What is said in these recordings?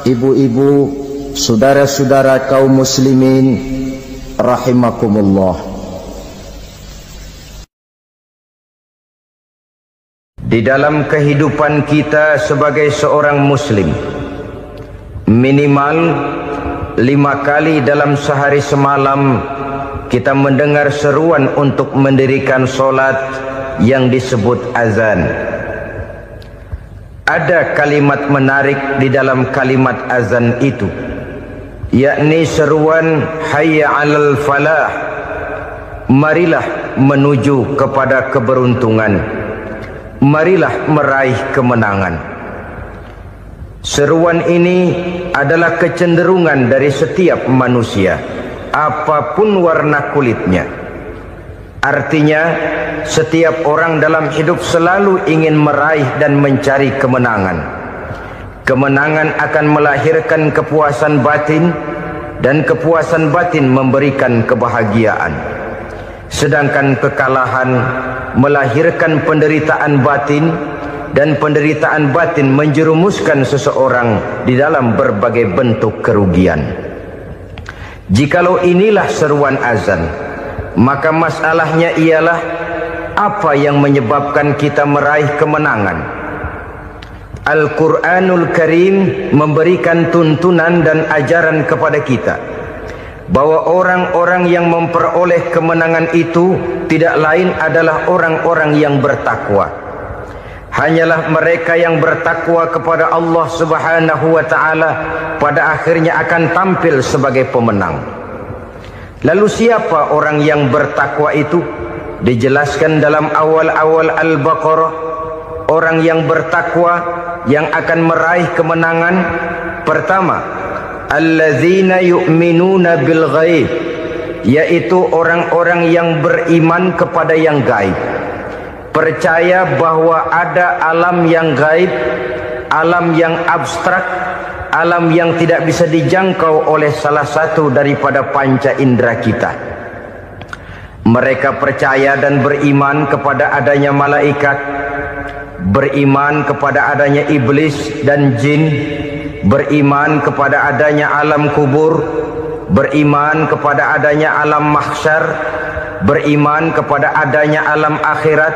ibu-ibu, saudara-saudara kaum muslimin rahimakumullah. Di dalam kehidupan kita sebagai seorang muslim, minimal 5 kali dalam sehari semalam kita mendengar seruan untuk mendirikan solat yang disebut azan. Ada kalimat menarik di dalam kalimat azan itu, yakni seruan hayya 'alal falah, marilah menuju kepada keberuntungan, marilah meraih kemenangan. Seruan ini adalah kecenderungan dari setiap manusia, apapun warna kulitnya. Artinya, setiap orang dalam hidup selalu ingin meraih dan mencari kemenangan. Kemenangan akan melahirkan kepuasan batin, dan kepuasan batin memberikan kebahagiaan. Sedangkan kekalahan melahirkan penderitaan batin, dan penderitaan batin menjerumuskan seseorang di dalam berbagai bentuk kerugian. Jikalau inilah seruan azan, maka masalahnya ialah apa yang menyebabkan kita meraih kemenangan. Al-Quranul Karim memberikan tuntunan dan ajaran kepada kita bahwa orang-orang yang memperoleh kemenangan itu tidak lain adalah orang-orang yang bertakwa. Hanyalah mereka yang bertakwa kepada Allah Subhanahu wa ta'ala pada akhirnya akan tampil sebagai pemenang. Lalu siapa orang yang bertakwa itu? Dijelaskan dalam awal-awal Al-Baqarah, orang yang bertakwa yang akan meraih kemenangan. Pertama, alladzina yu'minuna bil ghaib, yaitu orang-orang yang beriman kepada yang gaib, percaya bahwa ada alam yang gaib, alam yang abstrak, alam yang tidak bisa dijangkau oleh salah satu daripada panca indera kita. Mereka percaya dan beriman kepada adanya malaikat, beriman kepada adanya iblis dan jin, beriman kepada adanya alam kubur, beriman kepada adanya alam mahsyar, beriman kepada adanya alam akhirat,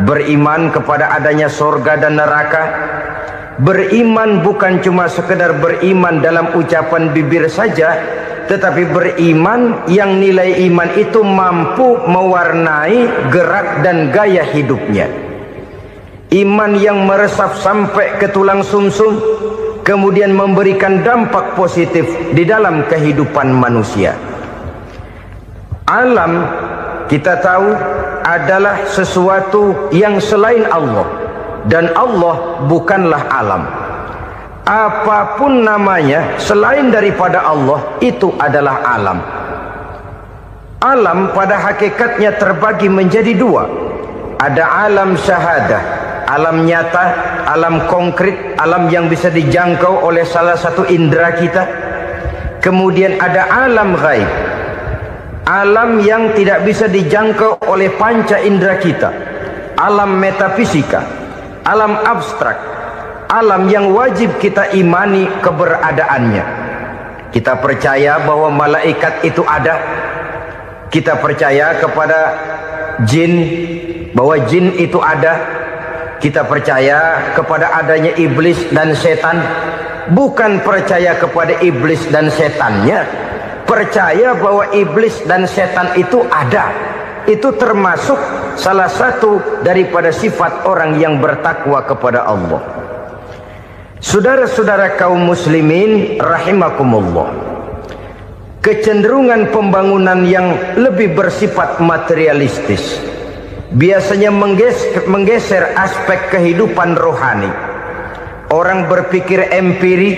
beriman kepada adanya surga dan neraka. Beriman bukan cuma sekedar beriman dalam ucapan bibir saja, tetapi beriman yang nilai iman itu mampu mewarnai gerak dan gaya hidupnya. Iman yang meresap sampai ke tulang sumsum, kemudian memberikan dampak positif di dalam kehidupan manusia. Alam, kita tahu, adalah sesuatu yang selain Allah, dan Allah bukanlah alam. Apapun namanya selain daripada Allah, itu adalah alam. Alam pada hakikatnya terbagi menjadi dua. Ada alam syahadah, alam nyata, alam konkret, alam yang bisa dijangkau oleh salah satu indera kita. Kemudian ada alam ghaib, alam yang tidak bisa dijangkau oleh panca indera kita, alam metafisika, alam abstrak, alam yang wajib kita imani keberadaannya. Kita percaya bahwa malaikat itu ada, kita percaya kepada jin, bahwa jin itu ada, kita percaya kepada adanya iblis dan setan. Bukan percaya kepada iblis dan setannya, percaya bahwa iblis dan setan itu ada. Itu termasuk salah satu daripada sifat orang yang bertakwa kepada Allah. Saudara-saudara kaum muslimin rahimakumullah, kecenderungan pembangunan yang lebih bersifat materialistis biasanya menggeser aspek kehidupan rohani. Orang berpikir empiri,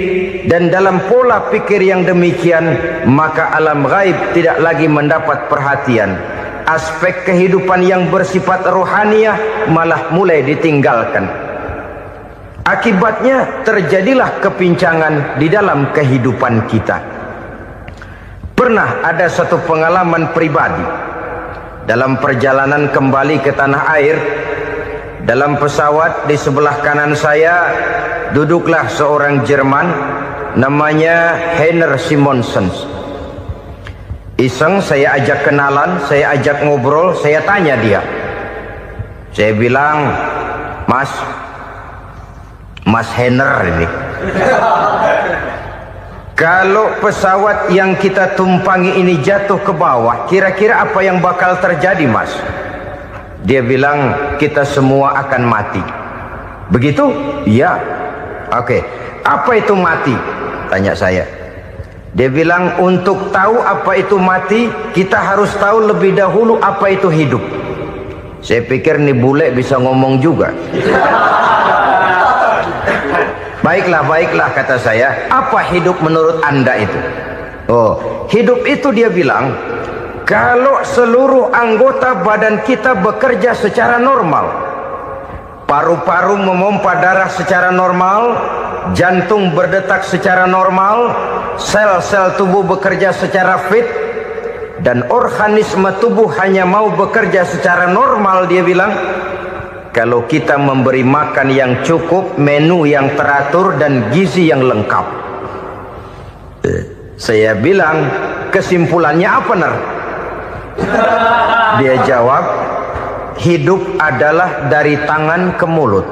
dan dalam pola pikir yang demikian, maka alam gaib tidak lagi mendapat perhatian. Aspek kehidupan yang bersifat rohaniah malah mulai ditinggalkan. Akibatnya terjadilah kepincangan di dalam kehidupan kita. Pernah ada satu pengalaman pribadi dalam perjalanan kembali ke tanah air. Dalam pesawat di sebelah kanan saya duduklah seorang Jerman namanya Heiner Simonsen. Iseng saya ajak kenalan, saya ajak ngobrol, saya tanya dia. Saya bilang, Mas Heiner ini, kalau pesawat yang kita tumpangi ini jatuh ke bawah, kira-kira apa yang bakal terjadi, Mas? Dia bilang, kita semua akan mati. Begitu? Iya. Oke. Apa itu mati? Tanya saya. Dia bilang, untuk tahu apa itu mati, kita harus tahu lebih dahulu apa itu hidup. Saya pikir nih bule bisa ngomong juga. Baiklah kata saya. Apa hidup menurut Anda itu? Oh, hidup itu dia bilang, kalau seluruh anggota badan kita bekerja secara normal. Paru-paru memompa darah secara normal, jantung berdetak secara normal, sel-sel tubuh bekerja secara fit, dan organisme tubuh hanya mau bekerja secara normal. Dia bilang, kalau kita memberi makan yang cukup, menu yang teratur, dan gizi yang lengkap. Saya bilang, kesimpulannya apa, Ner? Dia jawab, hidup adalah dari tangan ke mulut.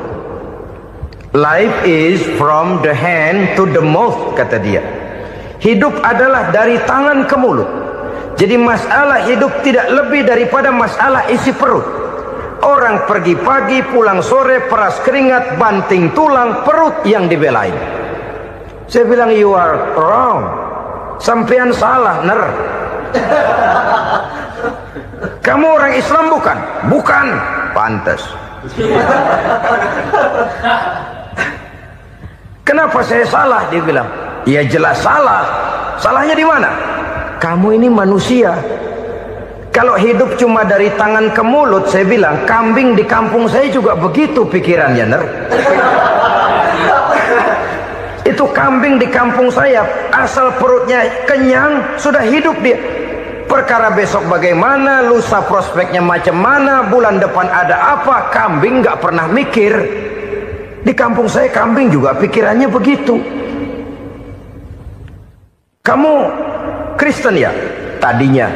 Life is from the hand to the mouth, kata dia. Hidup adalah dari tangan ke mulut. Jadi masalah hidup tidak lebih daripada masalah isi perut. Orang pergi pagi, pulang sore, peras keringat, banting tulang, perut yang dibelain. Saya bilang, you are wrong. Sampean salah, Ner. Kamu orang Islam bukan? Bukan. Pantas. Kenapa saya salah? Dia bilang, ya jelas salah. Salahnya di mana? Kamu ini manusia. Kalau hidup cuma dari tangan ke mulut, saya bilang, kambing di kampung saya juga begitu pikirannya, Ner. Itu kambing di kampung saya, asal perutnya kenyang, sudah hidup dia. Perkara besok bagaimana, lusa prospeknya macam mana, bulan depan ada apa, kambing nggak pernah mikir. Di kampung saya kambing juga pikirannya begitu. Kamu Kristen ya? Tadinya.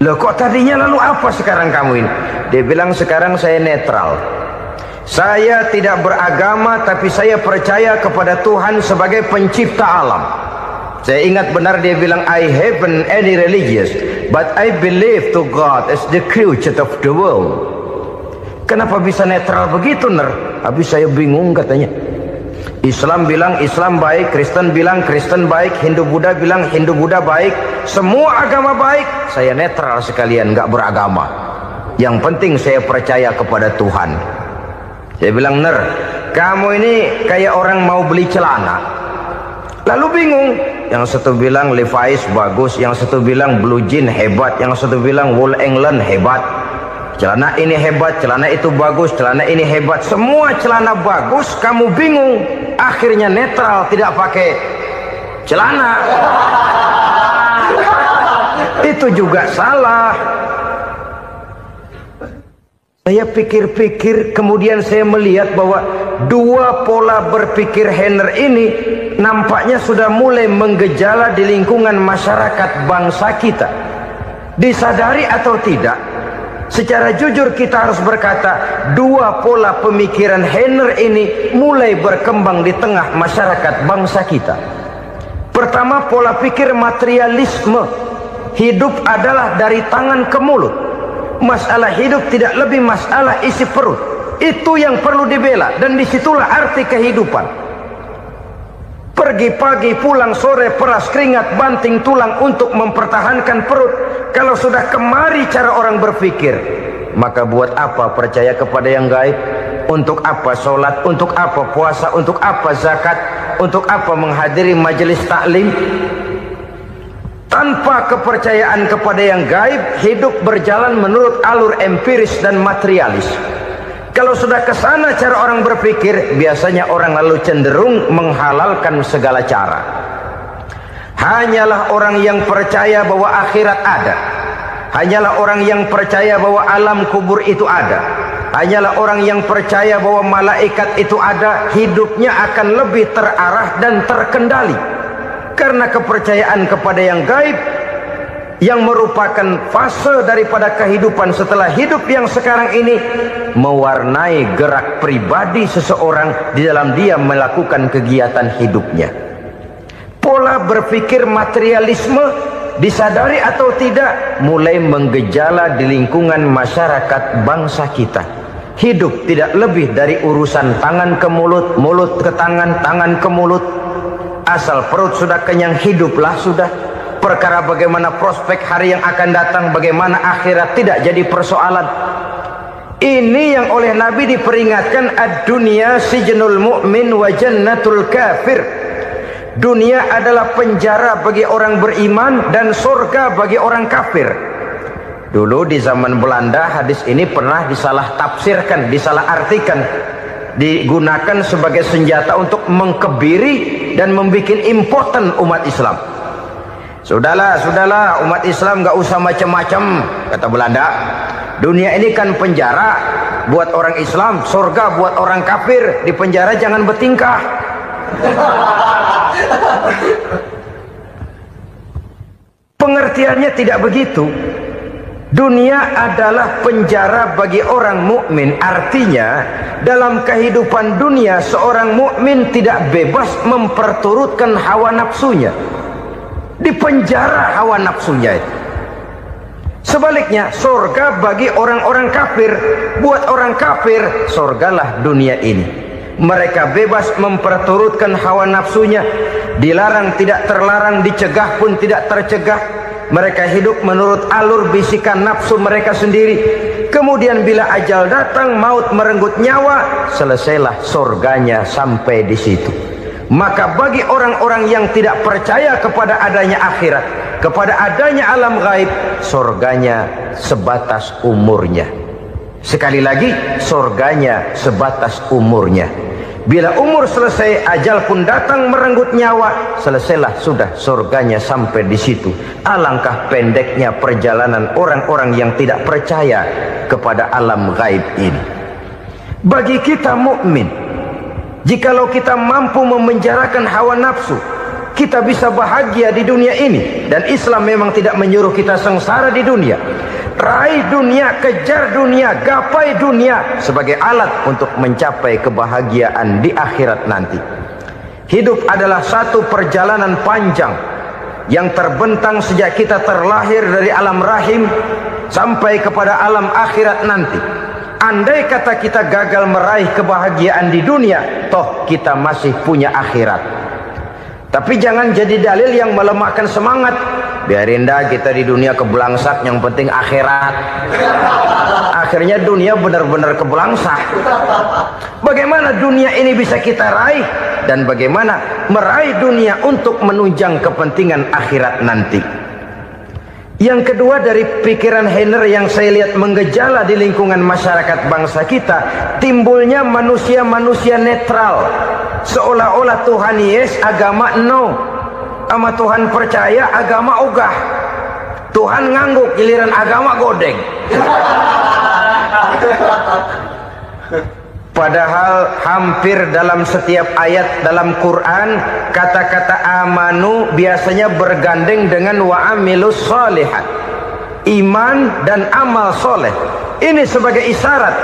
Loh kok tadinya, lalu apa sekarang kamu ini? Dia bilang, sekarang saya netral. Saya tidak beragama, tapi saya percaya kepada Tuhan sebagai pencipta alam. Saya ingat benar dia bilang, I haven't any religious, but I believe to God as the creator of the world. Kenapa bisa netral begitu, Ner? Habis saya bingung katanya. Islam bilang Islam baik, Kristen bilang Kristen baik, Hindu Buddha bilang Hindu Buddha baik, semua agama baik. Saya netral sekalian, nggak beragama. Yang penting saya percaya kepada Tuhan. Saya bilang, Ner, kamu ini kayak orang mau beli celana, lalu bingung. Yang satu bilang Levi's bagus, yang satu bilang Blue Jean hebat, yang satu bilang Wool England hebat. Celana ini hebat, celana itu bagus, celana ini hebat. Semua celana bagus, kamu bingung. Akhirnya netral, tidak pakai celana. Itu juga salah. Saya pikir-pikir, kemudian saya melihat bahwa dua pola berpikir Heiner ini nampaknya sudah mulai menggejala di lingkungan masyarakat bangsa kita. Disadari atau tidak, secara jujur kita harus berkata, dua pola pemikiran Heiner ini mulai berkembang di tengah masyarakat bangsa kita. Pertama, pola pikir materialisme. Hidup adalah dari tangan ke mulut. Masalah hidup tidak lebih masalah isi perut. Itu yang perlu dibela, dan disitulah arti kehidupan. Pergi pagi, pulang sore, peras keringat, banting tulang untuk mempertahankan perut. Kalau sudah kemari cara orang berpikir, maka buat apa percaya kepada yang gaib? Untuk apa sholat? Untuk apa puasa? Untuk apa zakat? Untuk apa menghadiri majelis taklim? Tanpa kepercayaan kepada yang gaib, hidup berjalan menurut alur empiris dan materialis. Kalau sudah ke sana cara orang berpikir, biasanya orang lalu cenderung menghalalkan segala cara. Hanyalah orang yang percaya bahwa akhirat ada, hanyalah orang yang percaya bahwa alam kubur itu ada, hanyalah orang yang percaya bahwa malaikat itu ada, hidupnya akan lebih terarah dan terkendali. Karena kepercayaan kepada yang gaib, yang merupakan fase daripada kehidupan setelah hidup yang sekarang ini, mewarnai gerak pribadi seseorang di dalam dia melakukan kegiatan hidupnya. Pola berpikir materialisme, disadari atau tidak, mulai menggejala di lingkungan masyarakat bangsa kita. Hidup tidak lebih dari urusan tangan ke mulut, mulut ke tangan, tangan ke mulut. Asal perut sudah kenyang, hiduplah sudah. Perkara bagaimana prospek hari yang akan datang, bagaimana akhirat, tidak jadi persoalan. Ini yang oleh Nabi diperingatkan, ad-dunya sijnul mu'min wa jannatul kafir. Dunia adalah penjara bagi orang beriman dan surga bagi orang kafir. Dulu di zaman Belanda hadis ini pernah disalah tafsirkan, disalah artikan, digunakan sebagai senjata untuk mengkebiri dan membuat impoten umat Islam. Sudahlah umat Islam gak usah macam-macam, kata Belanda. Dunia ini kan penjara buat orang Islam, surga buat orang kafir. Di penjara jangan bertingkah. Pengertiannya tidak begitu. Dunia adalah penjara bagi orang mukmin. Artinya dalam kehidupan dunia seorang mukmin tidak bebas memperturutkan hawa nafsunya. Di penjara hawa nafsunya itu. Sebaliknya surga bagi orang-orang kafir. Buat orang kafir surgalah dunia ini. Mereka bebas memperturutkan hawa nafsunya. Dilarang tidak terlarang, dicegah pun tidak tercegah. Mereka hidup menurut alur bisikan nafsu mereka sendiri. Kemudian bila ajal datang, maut merenggut nyawa, selesailah surganya sampai di situ. Maka bagi orang-orang yang tidak percaya kepada adanya akhirat, kepada adanya alam gaib, surganya sebatas umurnya. Sekali lagi, surganya sebatas umurnya. Bila umur selesai, ajal pun datang merenggut nyawa, selesailah sudah surganya sampai di situ. Alangkah pendeknya perjalanan orang-orang yang tidak percaya kepada alam gaib ini. Bagi kita mukmin, jikalau kita mampu memenjarakan hawa nafsu, kita bisa bahagia di dunia ini. Dan Islam memang tidak menyuruh kita sengsara di dunia. Raih dunia, kejar dunia, gapai dunia sebagai alat untuk mencapai kebahagiaan di akhirat nanti. Hidup adalah satu perjalanan panjang yang terbentang sejak kita terlahir dari alam rahim sampai kepada alam akhirat nanti. Andai kata kita gagal meraih kebahagiaan di dunia, toh kita masih punya akhirat. Tapi jangan jadi dalil yang melemahkan semangat. Biarin dah kita di dunia kebelangsak, yang penting akhirat. Akhirnya dunia benar-benar kebelangsak. Bagaimana dunia ini bisa kita raih, dan bagaimana meraih dunia untuk menunjang kepentingan akhirat nanti. Yang kedua, dari pikiran Heiner yang saya lihat menggejala di lingkungan masyarakat bangsa kita, timbulnya manusia-manusia netral. Seolah-olah Tuhan yes, agama no. Sama Tuhan percaya, agama ogah. Tuhan ngangguk, giliran agama godeng. Padahal hampir dalam setiap ayat dalam Quran, kata-kata amanu biasanya bergandeng dengan wa amilus sholihat. Iman dan amal soleh. Ini sebagai isyarat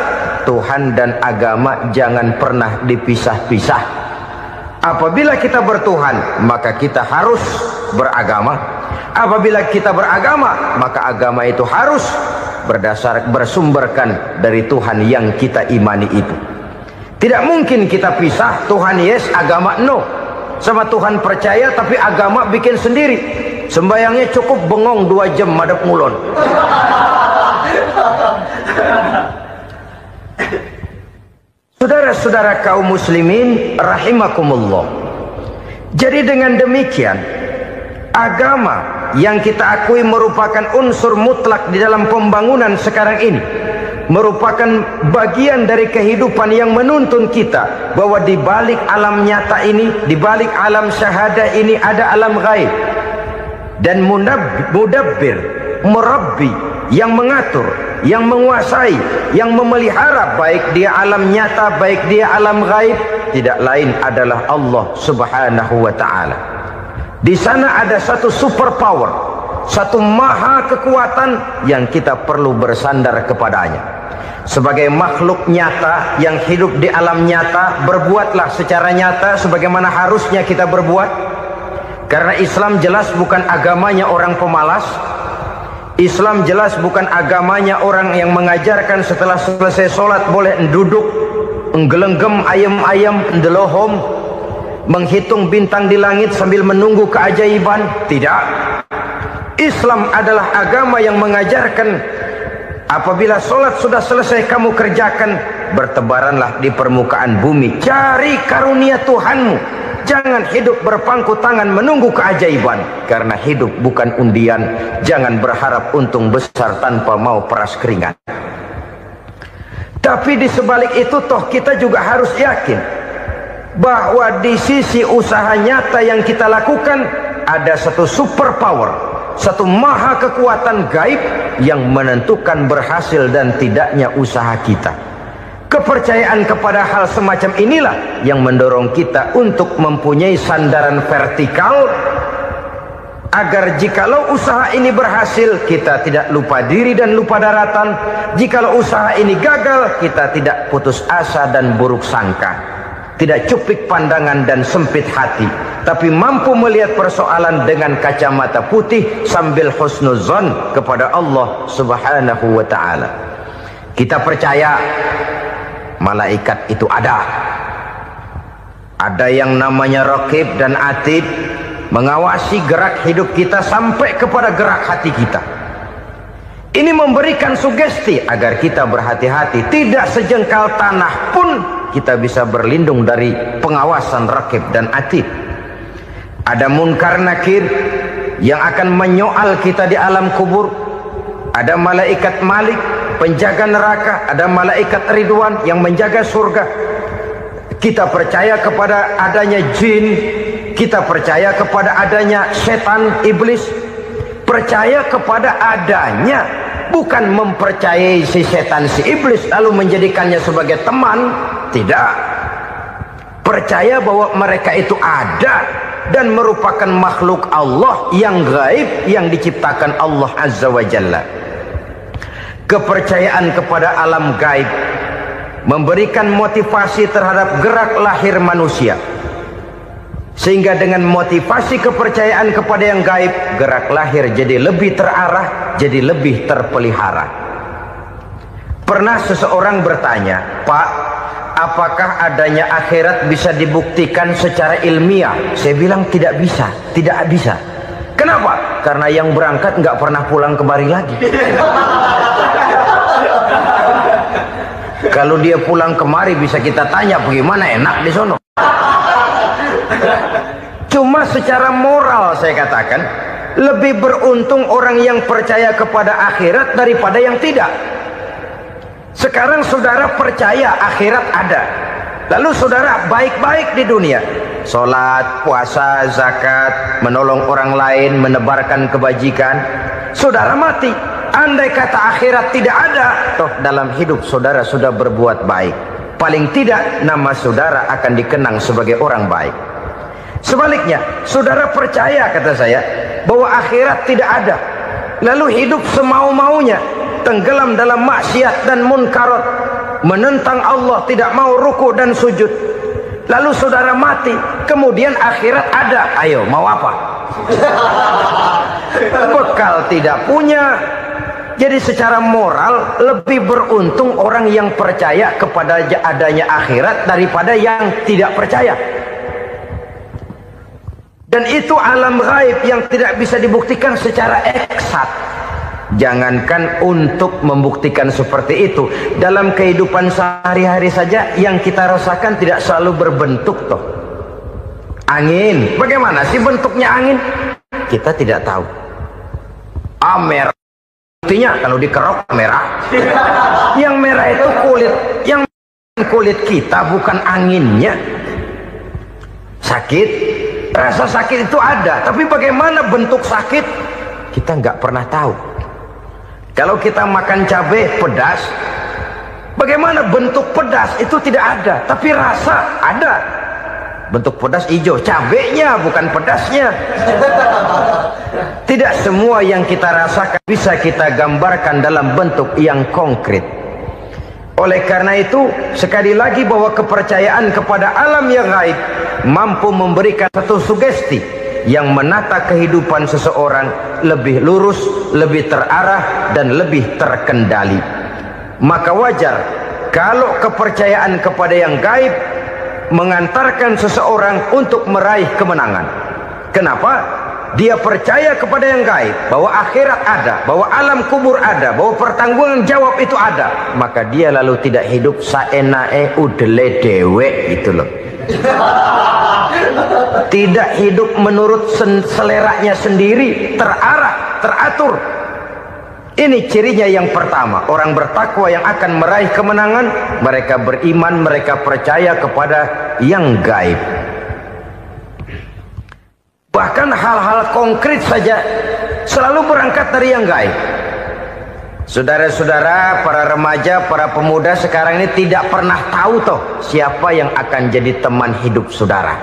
Tuhan dan agama jangan pernah dipisah-pisah. Apabila kita bertuhan, maka kita harus beragama. Apabila kita beragama, maka agama itu harus bersumberkan dari Tuhan yang kita imani itu. Tidak mungkin kita pisah, Tuhan yes, agama no. Sama Tuhan percaya tapi agama bikin sendiri. Sembayangnya cukup bengong 2 jam madep ngulon. Saudara-saudara kaum muslimin rahimakumullah. Jadi dengan demikian, agama yang kita akui merupakan unsur mutlak di dalam pembangunan sekarang ini, merupakan bagian dari kehidupan yang menuntun kita bahwa di balik alam nyata ini, di balik alam syahadah ini ada alam gaib. Dan mudabbir, murabbi yang mengatur, yang menguasai, yang memelihara, baik dia alam nyata, baik dia alam gaib, tidak lain adalah Allah Subhanahu wa ta'ala. Di sana ada satu super power, satu maha kekuatan yang kita perlu bersandar kepadanya. Sebagai makhluk nyata yang hidup di alam nyata, berbuatlah secara nyata sebagaimana harusnya kita berbuat. Karena Islam jelas bukan agamanya orang pemalas. Islam jelas bukan agamanya orang yang mengajarkan setelah selesai sholat boleh duduk, nggelenggem ayam-ayam, ndelohom, menghitung bintang di langit sambil menunggu keajaiban. Tidak. Islam adalah agama yang mengajarkan apabila sholat sudah selesai kamu kerjakan, bertebaranlah di permukaan bumi, cari karunia Tuhanmu. Jangan hidup berpangku tangan menunggu keajaiban, karena hidup bukan undian. Jangan berharap untung besar tanpa mau peras keringat. Tapi di sebalik itu toh kita juga harus yakin bahwa di sisi usaha nyata yang kita lakukan ada satu super power, satu maha kekuatan gaib yang menentukan berhasil dan tidaknya usaha kita. Kepercayaan kepada hal semacam inilah yang mendorong kita untuk mempunyai sandaran vertikal, agar jikalau usaha ini berhasil, kita tidak lupa diri dan lupa daratan. Jikalau usaha ini gagal, kita tidak putus asa dan buruk sangka, tidak cupik pandangan dan sempit hati, tapi mampu melihat persoalan dengan kacamata putih sambil husnuzon kepada Allah Subhanahu wa ta'ala. Kita percaya malaikat itu ada. Ada yang namanya Raqib dan Atid, mengawasi gerak hidup kita sampai kepada gerak hati kita. Ini memberikan sugesti agar kita berhati-hati. Tidak sejengkal tanah pun kita bisa berlindung dari pengawasan Raqib dan Atid. Ada Munkar Nakir yang akan menyoal kita di alam kubur. Ada malaikat Malik, penjaga neraka. Ada malaikat Ridwan yang menjaga surga. Kita percaya kepada adanya jin, kita percaya kepada adanya setan, iblis. Percaya kepada adanya, bukan mempercayai si setan, si iblis lalu menjadikannya sebagai teman. Tidak. Percaya bahwa mereka itu ada dan merupakan makhluk Allah yang gaib, yang diciptakan Allah Azza wa Jalla. Kepercayaan kepada alam gaib memberikan motivasi terhadap gerak lahir manusia, sehingga dengan motivasi kepercayaan kepada yang gaib, gerak lahir jadi lebih terarah, jadi lebih terpelihara. Pernah seseorang bertanya, "Pak, apakah adanya akhirat bisa dibuktikan secara ilmiah?" Saya bilang tidak bisa, tidak bisa. Kenapa? Karena yang berangkat nggak pernah pulang kembali lagi. Kalau dia pulang kemari bisa kita tanya bagaimana enak di sono. Cuma secara moral saya katakan, lebih beruntung orang yang percaya kepada akhirat daripada yang tidak. Sekarang saudara percaya akhirat ada, lalu saudara baik-baik di dunia, sholat, puasa, zakat, menolong orang lain, menebarkan kebajikan. Saudara mati, andai kata akhirat tidak ada, toh dalam hidup saudara sudah berbuat baik. Paling tidak nama saudara akan dikenang sebagai orang baik. Sebaliknya, saudara percaya, kata saya, bahwa akhirat tidak ada, lalu hidup semau-maunya, tenggelam dalam maksiat dan munkarat, menentang Allah, tidak mau ruku dan sujud. Lalu saudara mati, kemudian akhirat ada, ayo mau apa? Bekal tidak punya. Jadi secara moral lebih beruntung orang yang percaya kepada adanya akhirat daripada yang tidak percaya. Dan itu alam gaib yang tidak bisa dibuktikan secara eksat. Jangankan untuk membuktikan seperti itu, dalam kehidupan sehari-hari saja yang kita rasakan tidak selalu berbentuk toh. Angin, bagaimana sih bentuknya angin? Kita tidak tahu. Merah, buktinya kalau dikerok merah. Yang merah itu kulit, yang kulit kita bukan anginnya. Sakit, rasa sakit itu ada, tapi bagaimana bentuk sakit kita nggak pernah tahu. Kalau kita makan cabai pedas, bagaimana bentuk pedas itu tidak ada, tapi rasa ada. Bentuk pedas hijau, cabenya bukan pedasnya. Tidak semua yang kita rasakan bisa kita gambarkan dalam bentuk yang konkret. Oleh karena itu, sekali lagi bahwa kepercayaan kepada alam yang gaib mampu memberikan satu sugesti yang menata kehidupan seseorang lebih lurus, lebih terarah, dan lebih terkendali. Maka wajar kalau kepercayaan kepada yang gaib mengantarkan seseorang untuk meraih kemenangan. Kenapa? Dia percaya kepada yang gaib, bahwa akhirat ada, bahwa alam kubur ada, bahwa pertanggungan jawab itu ada. Maka dia lalu tidak hidup saenae udele dewe gitu loh. Tidak hidup menurut seleranya sendiri, terarah, teratur. Ini cirinya yang pertama. Orang bertakwa yang akan meraih kemenangan, mereka beriman, mereka percaya kepada yang gaib. Bahkan hal-hal konkret saja selalu berangkat dari yang gaib. Saudara-saudara, para remaja, para pemuda sekarang ini tidak pernah tahu toh siapa yang akan jadi teman hidup saudara.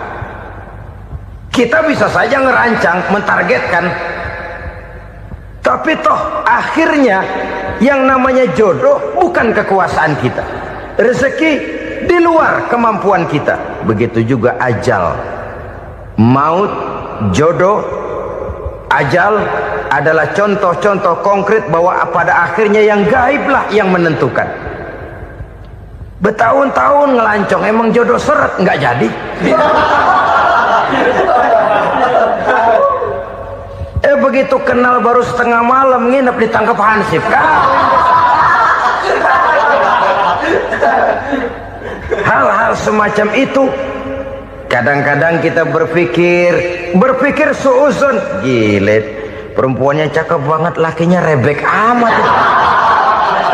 Kita bisa saja ngerancang, mentargetkan, tapi toh akhirnya yang namanya jodoh bukan kekuasaan kita. Rezeki di luar kemampuan kita. Begitu juga ajal. Maut, jodoh, ajal adalah contoh-contoh konkret bahwa pada akhirnya yang gaiblah yang menentukan. Bertahun-tahun ngelancong, emang jodoh seret, nggak jadi. Begitu kenal baru setengah malam nginep ditangkap hansip kan. Hal-hal semacam itu kadang-kadang kita berpikir suuzon, gilet, perempuannya cakep banget, lakinya rebek amat.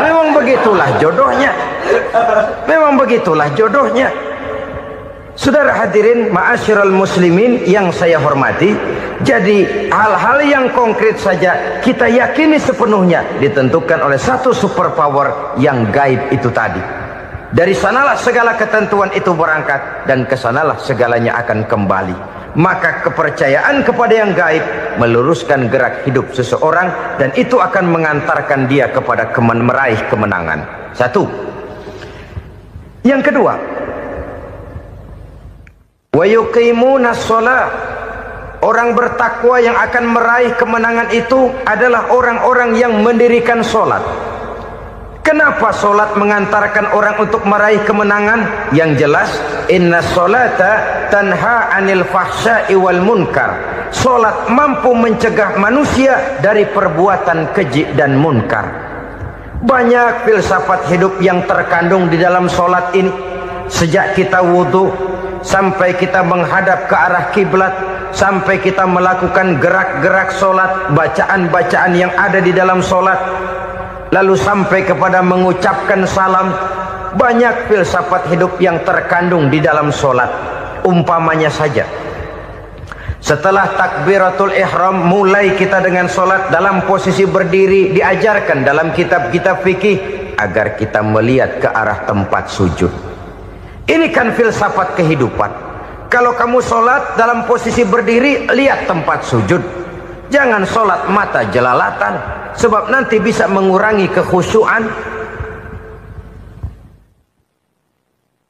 Memang begitulah jodohnya. Memang begitulah jodohnya. Saudara hadirin ma'asyiral muslimin yang saya hormati, jadi hal-hal yang konkret saja kita yakini sepenuhnya ditentukan oleh satu superpower yang gaib itu tadi. Dari sanalah segala ketentuan itu berangkat dan kesanalah segalanya akan kembali. Maka kepercayaan kepada yang gaib meluruskan gerak hidup seseorang dan itu akan mengantarkan dia kepada meraih kemenangan. Satu. Yang kedua, wa yuqimuna shalah. Orang bertakwa yang akan meraih kemenangan itu adalah orang-orang yang mendirikan sholat. Kenapa sholat mengantarkan orang untuk meraih kemenangan? Yang jelas, inna sholata tanha anil fahsya'i wal munkar. Sholat mampu mencegah manusia dari perbuatan keji dan munkar. Banyak filsafat hidup yang terkandung di dalam sholat ini. Sejak kita wudhu sampai kita menghadap ke arah kiblat, sampai kita melakukan gerak-gerak sholat, bacaan-bacaan yang ada di dalam sholat, lalu sampai kepada mengucapkan salam. Banyak filsafat hidup yang terkandung di dalam sholat. Umpamanya saja, setelah takbiratul ihram mulai kita dengan sholat dalam posisi berdiri, diajarkan dalam kitab-kitab fikih agar kita melihat ke arah tempat sujud. Ini kan filsafat kehidupan. Kalau kamu sholat dalam posisi berdiri, lihat tempat sujud. Jangan sholat mata jelalatan, sebab nanti bisa mengurangi kekhusyuan.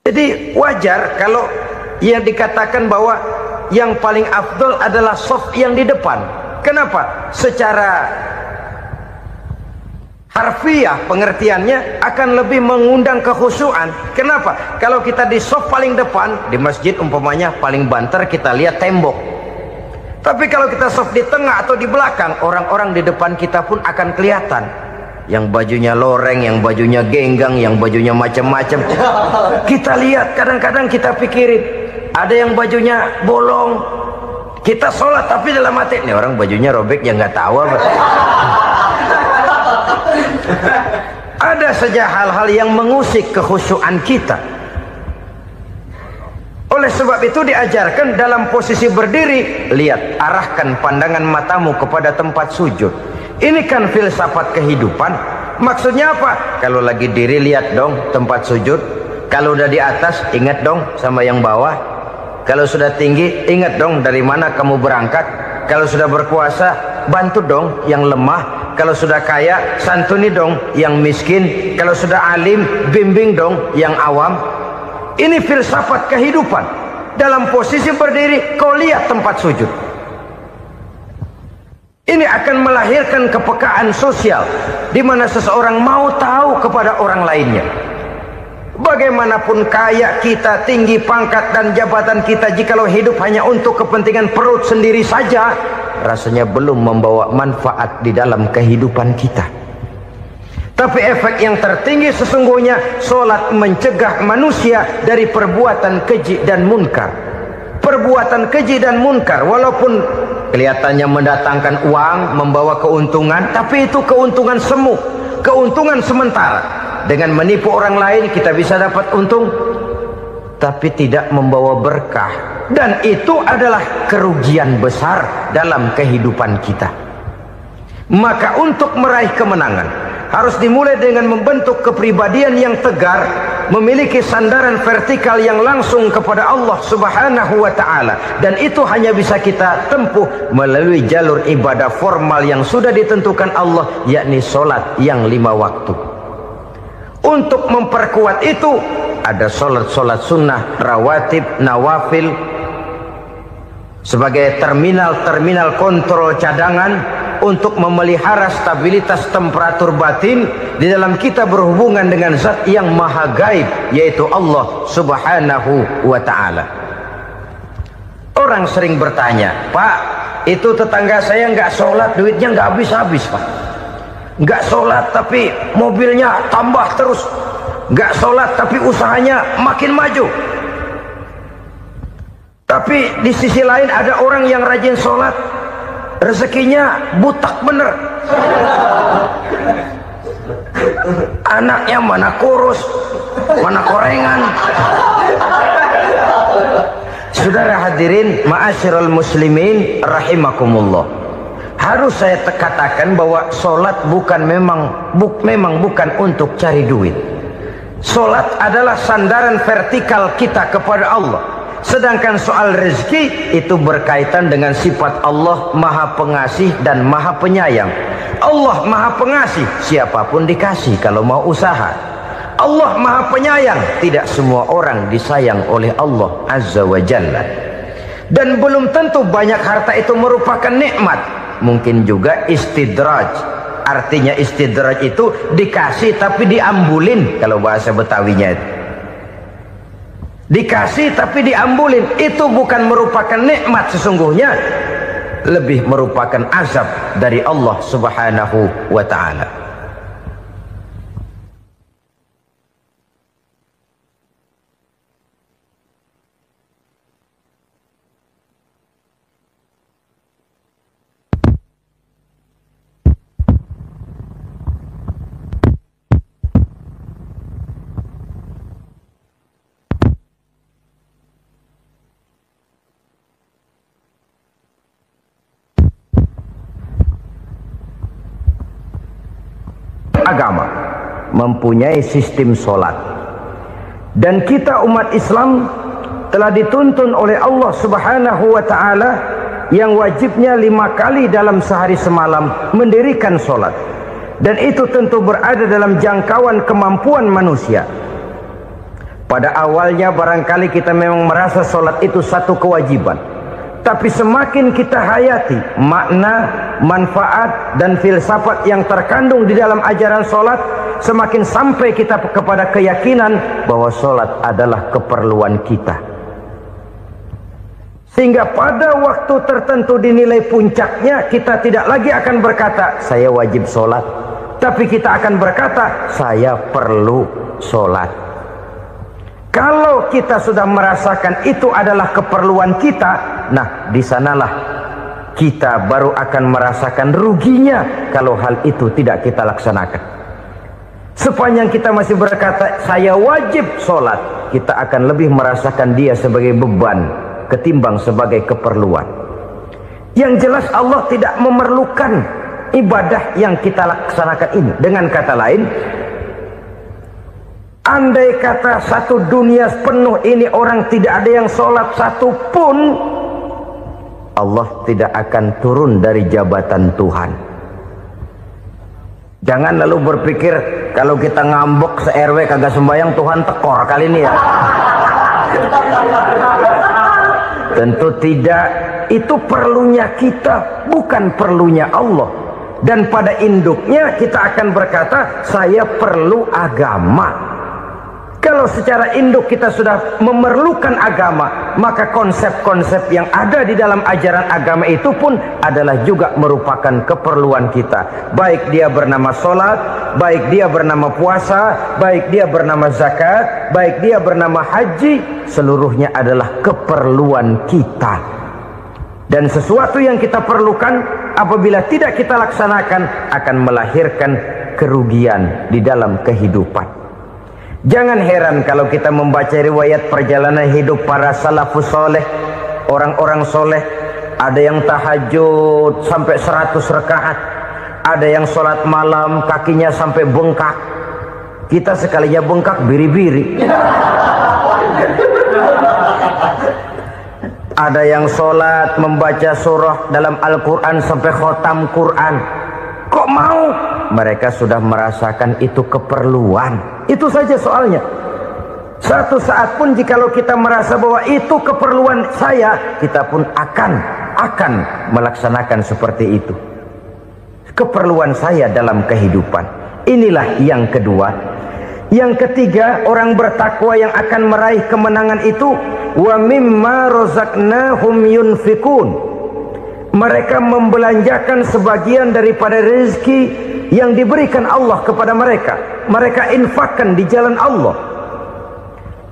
Jadi wajar kalau yang dikatakan bahwa yang paling afdol adalah shaf yang di depan. Kenapa? Secara harfiah pengertiannya akan lebih mengundang kekhusyuan. Kenapa? Kalau kita di shaf paling depan di masjid umpamanya paling banter kita lihat tembok. Tapi kalau kita shaf di tengah atau di belakang, orang-orang di depan kita pun akan kelihatan. Yang bajunya loreng, yang bajunya genggang, yang bajunya macam-macam. Kita lihat, kadang-kadang kita pikirin, ada yang bajunya bolong. Kita sholat tapi dalam hati, nih orang bajunya robek yang nggak tahu apa. Ada saja hal-hal yang mengusik kekhusyuan kita. Oleh sebab itu diajarkan dalam posisi berdiri, lihat, arahkan pandangan matamu kepada tempat sujud. Ini kan filsafat kehidupan. Maksudnya apa? Kalau lagi diri lihat dong tempat sujud. Kalau udah di atas ingat dong sama yang bawah. Kalau sudah tinggi ingat dong dari mana kamu berangkat. Kalau sudah berkuasa bantu dong yang lemah. Kalau sudah kaya santuni dong yang miskin. Kalau sudah alim bimbing dong yang awam. Ini filsafat kehidupan. Dalam posisi berdiri kau lihat tempat sujud. Ini akan melahirkan kepekaan sosial di mana seseorang mau tahu kepada orang lainnya. Bagaimanapun kaya kita, tinggi pangkat dan jabatan kita, jikalau hidup hanya untuk kepentingan perut sendiri saja, rasanya belum membawa manfaat di dalam kehidupan kita. Tapi efek yang tertinggi sesungguhnya, solat mencegah manusia dari perbuatan keji dan munkar. Perbuatan keji dan munkar walaupun kelihatannya mendatangkan uang, membawa keuntungan, tapi itu keuntungan semu, keuntungan sementara. Dengan menipu orang lain kita bisa dapat untung, tapi tidak membawa berkah. Dan itu adalah kerugian besar dalam kehidupan kita. Maka untuk meraih kemenangan harus dimulai dengan membentuk kepribadian yang tegar, memiliki sandaran vertikal yang langsung kepada Allah Subhanahu wa ta'ala. Dan itu hanya bisa kita tempuh melalui jalur ibadah formal yang sudah ditentukan Allah, yakni solat yang 5 waktu. Untuk memperkuat itu ada solat-solat sunnah, rawatib, nawafil sebagai terminal-terminal kontrol cadangan untuk memelihara stabilitas temperatur batin di dalam kita berhubungan dengan zat yang maha gaib, yaitu Allah Subhanahu wa ta'ala. Orang sering bertanya, Pak, itu tetangga saya nggak sholat, duitnya nggak habis-habis, Pak. Nggak sholat tapi mobilnya tambah terus. Nggak sholat tapi usahanya makin maju. Tapi di sisi lain ada orang yang rajin sholat, rezekinya butak bener. Anaknya mana kurus, mana korengan. Saudara hadirin ma'asyiral muslimin rahimakumullah. Harus saya katakan bahwa solat memang bukan untuk cari duit. Solat adalah sandaran vertikal kita kepada Allah. Sedangkan soal rezeki itu berkaitan dengan sifat Allah maha pengasih dan maha penyayang. Allah maha pengasih, siapapun dikasih kalau mau usaha. Allah maha penyayang, tidak semua orang disayang oleh Allah Azza wa Jalla. Dan belum tentu banyak harta itu merupakan nikmat. Mungkin juga istidraj. Artinya istidraj itu dikasih tapi diambulin, kalau bahasa Betawinya itu. Dikasih tapi diambulin, itu bukan merupakan nikmat sesungguhnya, lebih merupakan azab dari Allah Subhanahu wa ta'ala. Agama mempunyai sistem solat, dan kita umat Islam telah dituntun oleh Allah Subhanahu wa ta'ala yang wajibnya 5 kali dalam sehari semalam mendirikan solat, dan itu tentu berada dalam jangkauan kemampuan manusia. Pada awalnya barangkali kita memang merasa solat itu satu kewajiban, tapi semakin kita hayati makna, manfaat dan filsafat yang terkandung di dalam ajaran solat, semakin sampai kita kepada keyakinan bahwa solat adalah keperluan kita. Sehingga pada waktu tertentu dinilai puncaknya, kita tidak lagi akan berkata saya wajib solat, tapi kita akan berkata saya perlu solat. Kalau kita sudah merasakan itu adalah keperluan kita, nah di sanalah kita baru akan merasakan ruginya kalau hal itu tidak kita laksanakan. Sepanjang kita masih berkata saya wajib sholat, kita akan lebih merasakan dia sebagai beban ketimbang sebagai keperluan. Yang jelas Allah tidak memerlukan ibadah yang kita laksanakan ini. Dengan kata lain, andai kata satu dunia penuh ini orang tidak ada yang sholat satu pun, Allah tidak akan turun dari jabatan Tuhan. Jangan lalu berpikir kalau kita ngambek se-RW kagak sembahyang Tuhan tekor kali ini ya. Tentu tidak. Itu perlunya kita, bukan perlunya Allah. Dan pada induknya kita akan berkata, saya perlu agama. Kalau secara induk kita sudah memerlukan agama, maka konsep-konsep yang ada di dalam ajaran agama itu pun adalah juga merupakan keperluan kita. Baik dia bernama sholat, baik dia bernama puasa, baik dia bernama zakat, baik dia bernama haji, seluruhnya adalah keperluan kita. Dan sesuatu yang kita perlukan apabila tidak kita laksanakan akan melahirkan kerugian di dalam kehidupan. Jangan heran kalau kita membaca riwayat perjalanan hidup para salafus soleh, orang-orang soleh. Ada yang tahajud sampai 100 rakaat, ada yang sholat malam kakinya sampai bengkak. Kita sekalinya bengkak biri-biri. Ada yang sholat membaca surah dalam Al-Quran sampai khotam Quran. Kok mau? Mereka sudah merasakan itu keperluan. Itu saja soalnya. Satu saat pun jikalau kita merasa bahwa itu keperluan saya, kita pun akan melaksanakan seperti itu. Keperluan saya dalam kehidupan. Inilah yang kedua. Yang ketiga, orang bertakwa yang akan meraih kemenangan itu, wa mimma razaqnahum yunfikun. Mereka membelanjakan sebagian daripada rezeki yang diberikan Allah kepada mereka. Mereka infakkan di jalan Allah.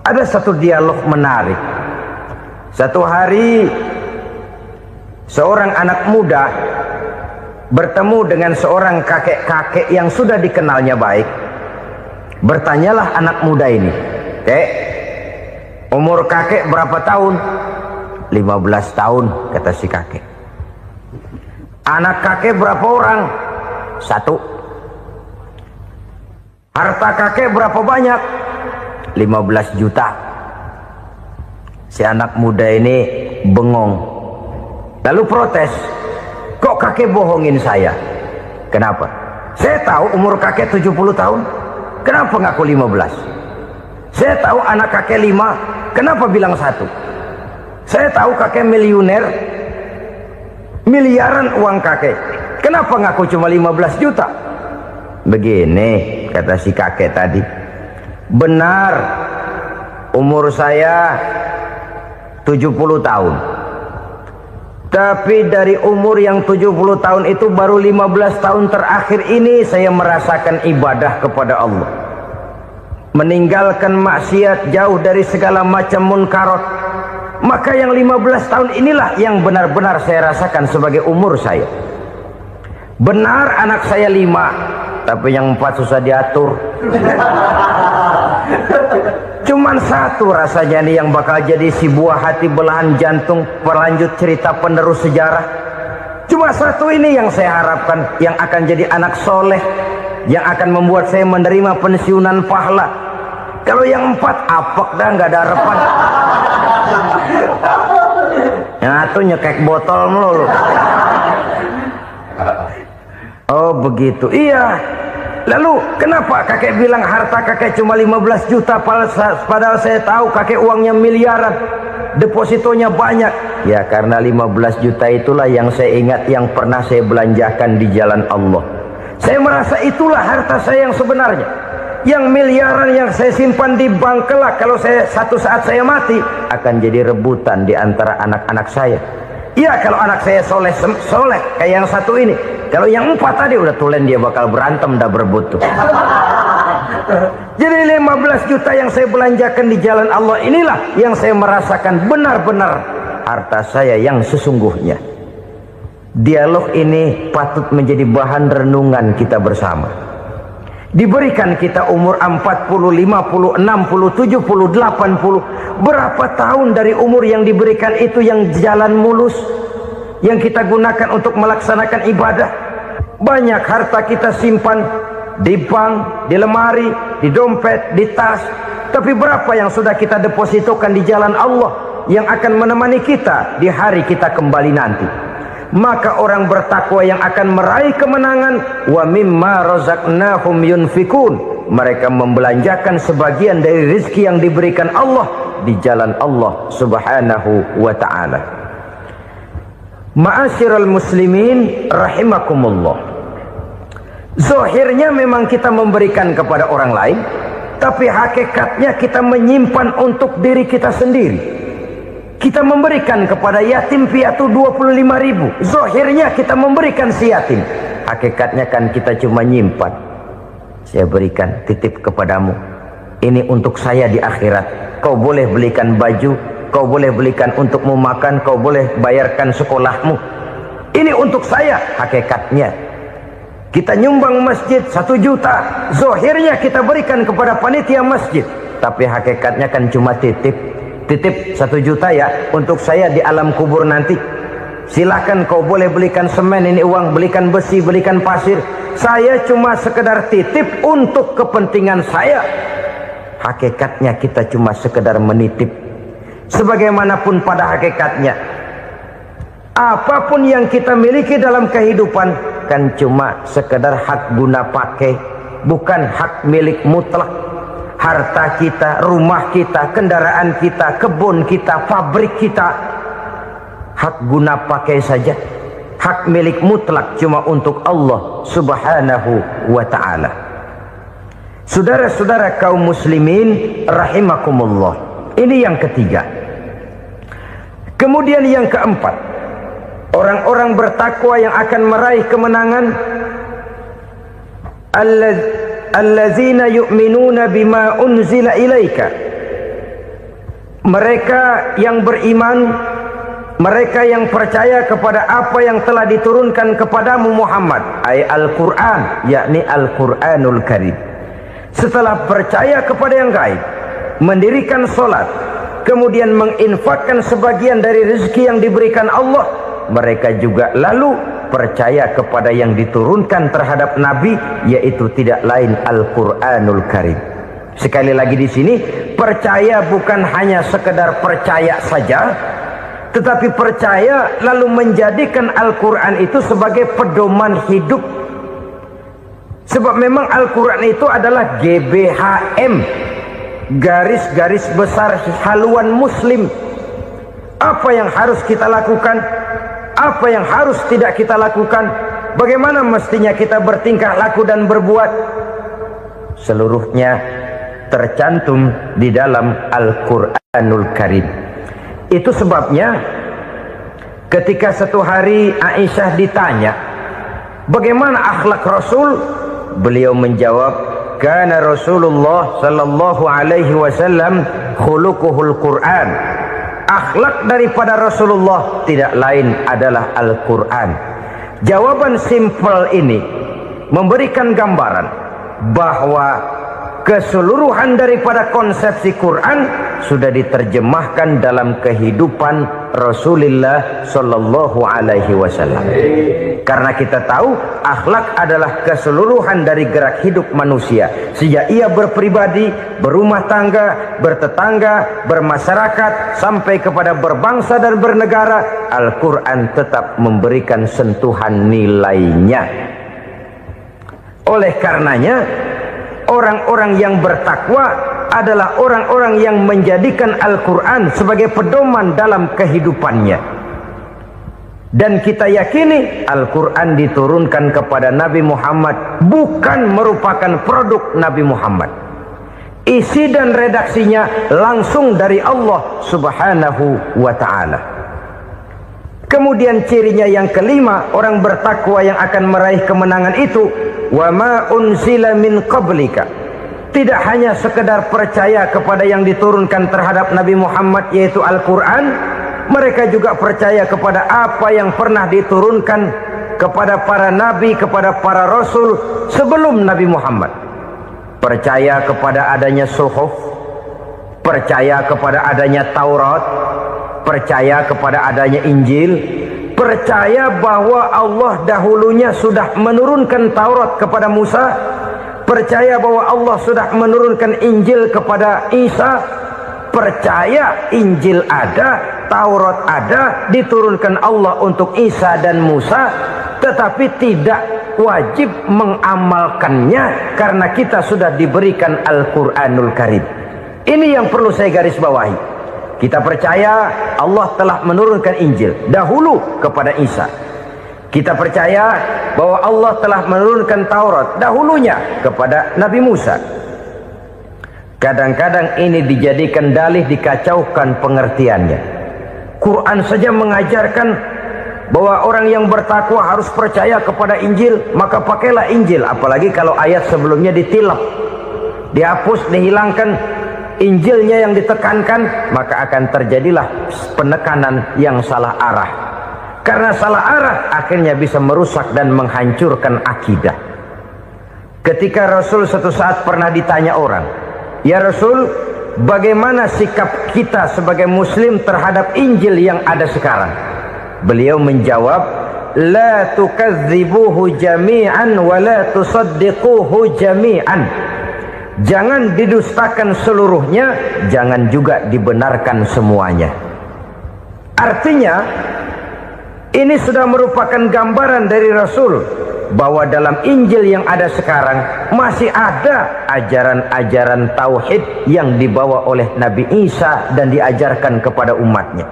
Ada satu dialog menarik. Satu hari seorang anak muda bertemu dengan seorang kakek-kakek yang sudah dikenalnya baik. Bertanyalah anak muda ini, "Kek, umur kakek berapa tahun?" 15 tahun, kata si kakek. "Anak kakek berapa orang?" 1. "Harta kakek berapa banyak?" 15 juta. Si anak muda ini bengong. Lalu protes, "Kok kakek bohongin saya?" "Kenapa?" "Saya tahu umur kakek 70 tahun. Kenapa ngaku 15? Saya tahu anak kakek 5. Kenapa bilang 1? Saya tahu kakek miliuner, miliaran uang kakek. Kenapa ngaku cuma 15 juta? Begini, kata si kakek tadi. Benar, umur saya 70 tahun. Tapi dari umur yang 70 tahun itu baru 15 tahun terakhir ini saya merasakan ibadah kepada Allah. Meninggalkan maksiat, jauh dari segala macam munkarat. Maka yang 15 tahun inilah yang benar-benar saya rasakan sebagai umur saya. Benar anak saya 5, tapi yang 4 susah diatur. Cuman 1 rasanya nih yang bakal jadi si buah hati belahan jantung berlanjut cerita penerus sejarah. Cuma 1 ini yang saya harapkan, yang akan jadi anak soleh, yang akan membuat saya menerima pensiunan pahala. Kalau yang 4 apek dah, nggak ada harapan. Yang 1 nyekek botol melulu. Oh begitu, iya. Lalu kenapa kakek bilang harta kakek cuma 15 juta padahal saya tahu kakek uangnya miliaran, depositonya banyak? Ya karena 15 juta itulah yang saya ingat yang pernah saya belanjakan di jalan Allah. Saya merasa itulah harta saya yang sebenarnya. Yang miliaran yang saya simpan di bank kelak, kalau satu saat saya mati akan jadi rebutan di antara anak-anak saya. Iya kalau anak saya soleh kayak yang 1 ini. Kalau yang 4 tadi udah tulen dia bakal berantem dah berebut tuh. Jadi 15 juta yang saya belanjakan di jalan Allah inilah yang saya merasakan benar-benar harta saya yang sesungguhnya. Dialog ini patut menjadi bahan renungan kita bersama. Diberikan kita umur 40, 50, 60, 70, 80. Berapa tahun dari umur yang diberikan itu yang jalan mulus, yang kita gunakan untuk melaksanakan ibadah? Banyak harta kita simpan di bank, di lemari, di dompet, di tas. Tapi berapa yang sudah kita depositokan di jalan Allah yang akan menemani kita di hari kita kembali nanti? Maka orang bertakwa yang akan meraih kemenangan, wa mimma razaqnahum yunfikun, mereka membelanjakan sebagian dari rezeki yang diberikan Allah di jalan Allah subhanahu wa ta'ala. Ma'asyiral muslimin rahimakumullah, zahirnya memang kita memberikan kepada orang lain, tapi hakikatnya kita menyimpan untuk diri kita sendiri. Kita memberikan kepada yatim piatu 25.000. Zahirnya kita memberikan si yatim, hakikatnya kan kita cuma nyimpan. Saya berikan, titip kepadamu, ini untuk saya di akhirat. Kau boleh belikan baju, kau boleh belikan untukmu makan, kau boleh bayarkan sekolahmu. Ini untuk saya. Hakikatnya kita nyumbang masjid 1 juta, zahirnya kita berikan kepada panitia masjid, tapi hakikatnya kan cuma titip 1 juta ya, untuk saya di alam kubur nanti. Silahkan kau boleh belikan semen, ini uang, belikan besi, belikan pasir. Saya cuma sekedar titip untuk kepentingan saya. Hakikatnya kita cuma sekedar menitip. Sebagaimanapun pada hakikatnya, apapun yang kita miliki dalam kehidupan kan cuma sekedar hak guna pakai, bukan hak milik mutlak. Harta kita, rumah kita, kendaraan kita, kebun kita, pabrik kita, hak guna pakai saja. Hak milik mutlak cuma untuk Allah subhanahu wa ta'ala. Saudara-saudara kaum muslimin rahimakumullah, ini yang ketiga. Kemudian yang keempat, orang-orang bertakwa yang akan meraih kemenangan, allazina yu'minuna bima unzila ilaika, mereka yang beriman, mereka yang percaya kepada apa yang telah diturunkan kepadamu Muhammad, ay Al-Quran, yakni Al-Quranul Karim. Setelah percaya kepada yang gaib, mendirikan solat, kemudian menginfakkan sebagian dari rezeki yang diberikan Allah, mereka juga lalu percaya kepada yang diturunkan terhadap Nabi, yaitu tidak lain Al-Quranul Karim. Sekali lagi di sini, percaya bukan hanya sekedar percaya saja, tetapi percaya lalu menjadikan Al-Quran itu sebagai pedoman hidup. Sebab memang Al-Quran itu adalah GBHM, garis-garis besar haluan muslim. Apa yang harus kita lakukan, apa yang harus tidak kita lakukan, bagaimana mestinya kita bertingkah laku dan berbuat, seluruhnya tercantum di dalam Al-Quranul Karim. Itu sebabnya ketika satu hari Aisyah ditanya bagaimana akhlak Rasul, beliau menjawab, kana Rasulullah sallallahu alaihi wasallam khuluquhul Quran. Akhlak daripada Rasulullah tidak lain adalah Al-Quran. Jawaban simpel ini memberikan gambaran bahwa keseluruhan daripada konsepsi Quran sudah diterjemahkan dalam kehidupan Rasulullah sallallahu alaihi wasallam. Karena kita tahu akhlak adalah keseluruhan dari gerak hidup manusia. Sejak ia berpribadi, berumah tangga, bertetangga, bermasyarakat, sampai kepada berbangsa dan bernegara, Al-Quran tetap memberikan sentuhan nilainya. Oleh karenanya, orang-orang yang bertakwa adalah orang-orang yang menjadikan Al-Quran sebagai pedoman dalam kehidupannya. Dan kita yakini Al-Quran diturunkan kepada Nabi Muhammad bukan merupakan produk Nabi Muhammad. Isi dan redaksinya langsung dari Allah subhanahu wa ta'ala. Kemudian cirinya yang kelima, orang bertakwa yang akan meraih kemenangan itu, wa ma unzila min qablika. Tidak hanya sekedar percaya kepada yang diturunkan terhadap Nabi Muhammad, yaitu Al-Quran, mereka juga percaya kepada apa yang pernah diturunkan kepada para nabi, kepada para rasul sebelum Nabi Muhammad. Percaya kepada adanya suhuf, percaya kepada adanya Taurat, percaya kepada adanya Injil, percaya bahwa Allah dahulunya sudah menurunkan Taurat kepada Musa, percaya bahwa Allah sudah menurunkan Injil kepada Isa, percaya Injil ada, Taurat ada, diturunkan Allah untuk Isa dan Musa, tetapi tidak wajib mengamalkannya karena kita sudah diberikan Al-Quranul Karim. Ini yang perlu saya garis bawahi. Kita percaya Allah telah menurunkan Injil dahulu kepada Isa. Kita percaya bahwa Allah telah menurunkan Taurat dahulunya kepada Nabi Musa. Kadang-kadang ini dijadikan dalih, dikacaukan pengertiannya. Quran saja mengajarkan bahwa orang yang bertakwa harus percaya kepada Injil, maka pakailah Injil. Apalagi kalau ayat sebelumnya ditilap, dihapus, dihilangkan, Injilnya yang ditekankan, maka akan terjadilah penekanan yang salah arah. Karena salah arah akhirnya bisa merusak dan menghancurkan akidah. Ketika Rasul suatu saat pernah ditanya orang, "Ya Rasul, bagaimana sikap kita sebagai muslim terhadap Injil yang ada sekarang?" Beliau menjawab, "La tukadzibuhu jami'an wa la tusaddiquhu jami'an." Jangan didustakan seluruhnya, jangan juga dibenarkan semuanya. Artinya, ini sudah merupakan gambaran dari Rasul bahwa dalam Injil yang ada sekarang masih ada ajaran-ajaran tauhid yang dibawa oleh Nabi Isa dan diajarkan kepada umatnya.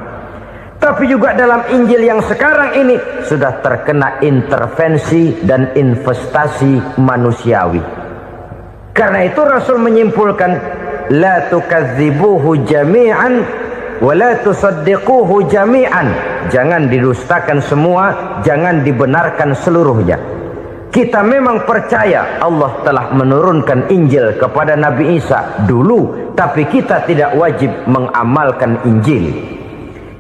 Tapi juga dalam Injil yang sekarang ini sudah terkena intervensi dan investasi manusiawi. Karena itu Rasul menyimpulkan, la tukadzibuhu jami'an wa la tusaddiquhu jami'an. Jangan didustakan semua, jangan dibenarkan seluruhnya. Kita memang percaya Allah telah menurunkan Injil kepada Nabi Isa dulu, tapi kita tidak wajib mengamalkan Injil.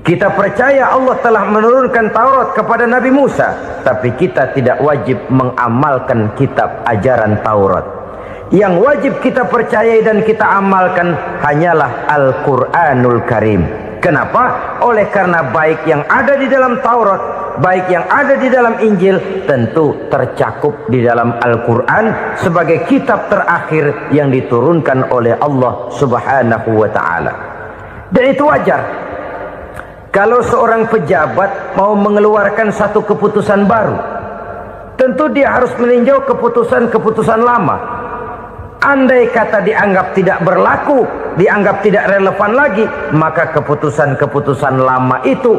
Kita percaya Allah telah menurunkan Taurat kepada Nabi Musa, tapi kita tidak wajib mengamalkan kitab ajaran Taurat. Yang wajib kita percayai dan kita amalkan hanyalah Al-Quranul Karim. Kenapa? Oleh karena baik yang ada di dalam Taurat, baik yang ada di dalam Injil, tentu tercakup di dalam Al-Quran sebagai kitab terakhir yang diturunkan oleh Allah Subhanahu wa Ta'ala. Dan itu wajar. Kalau seorang pejabat mau mengeluarkan satu keputusan baru, tentu dia harus meninjau keputusan-keputusan lama. Andai kata dianggap tidak berlaku, dianggap tidak relevan lagi, maka keputusan-keputusan lama itu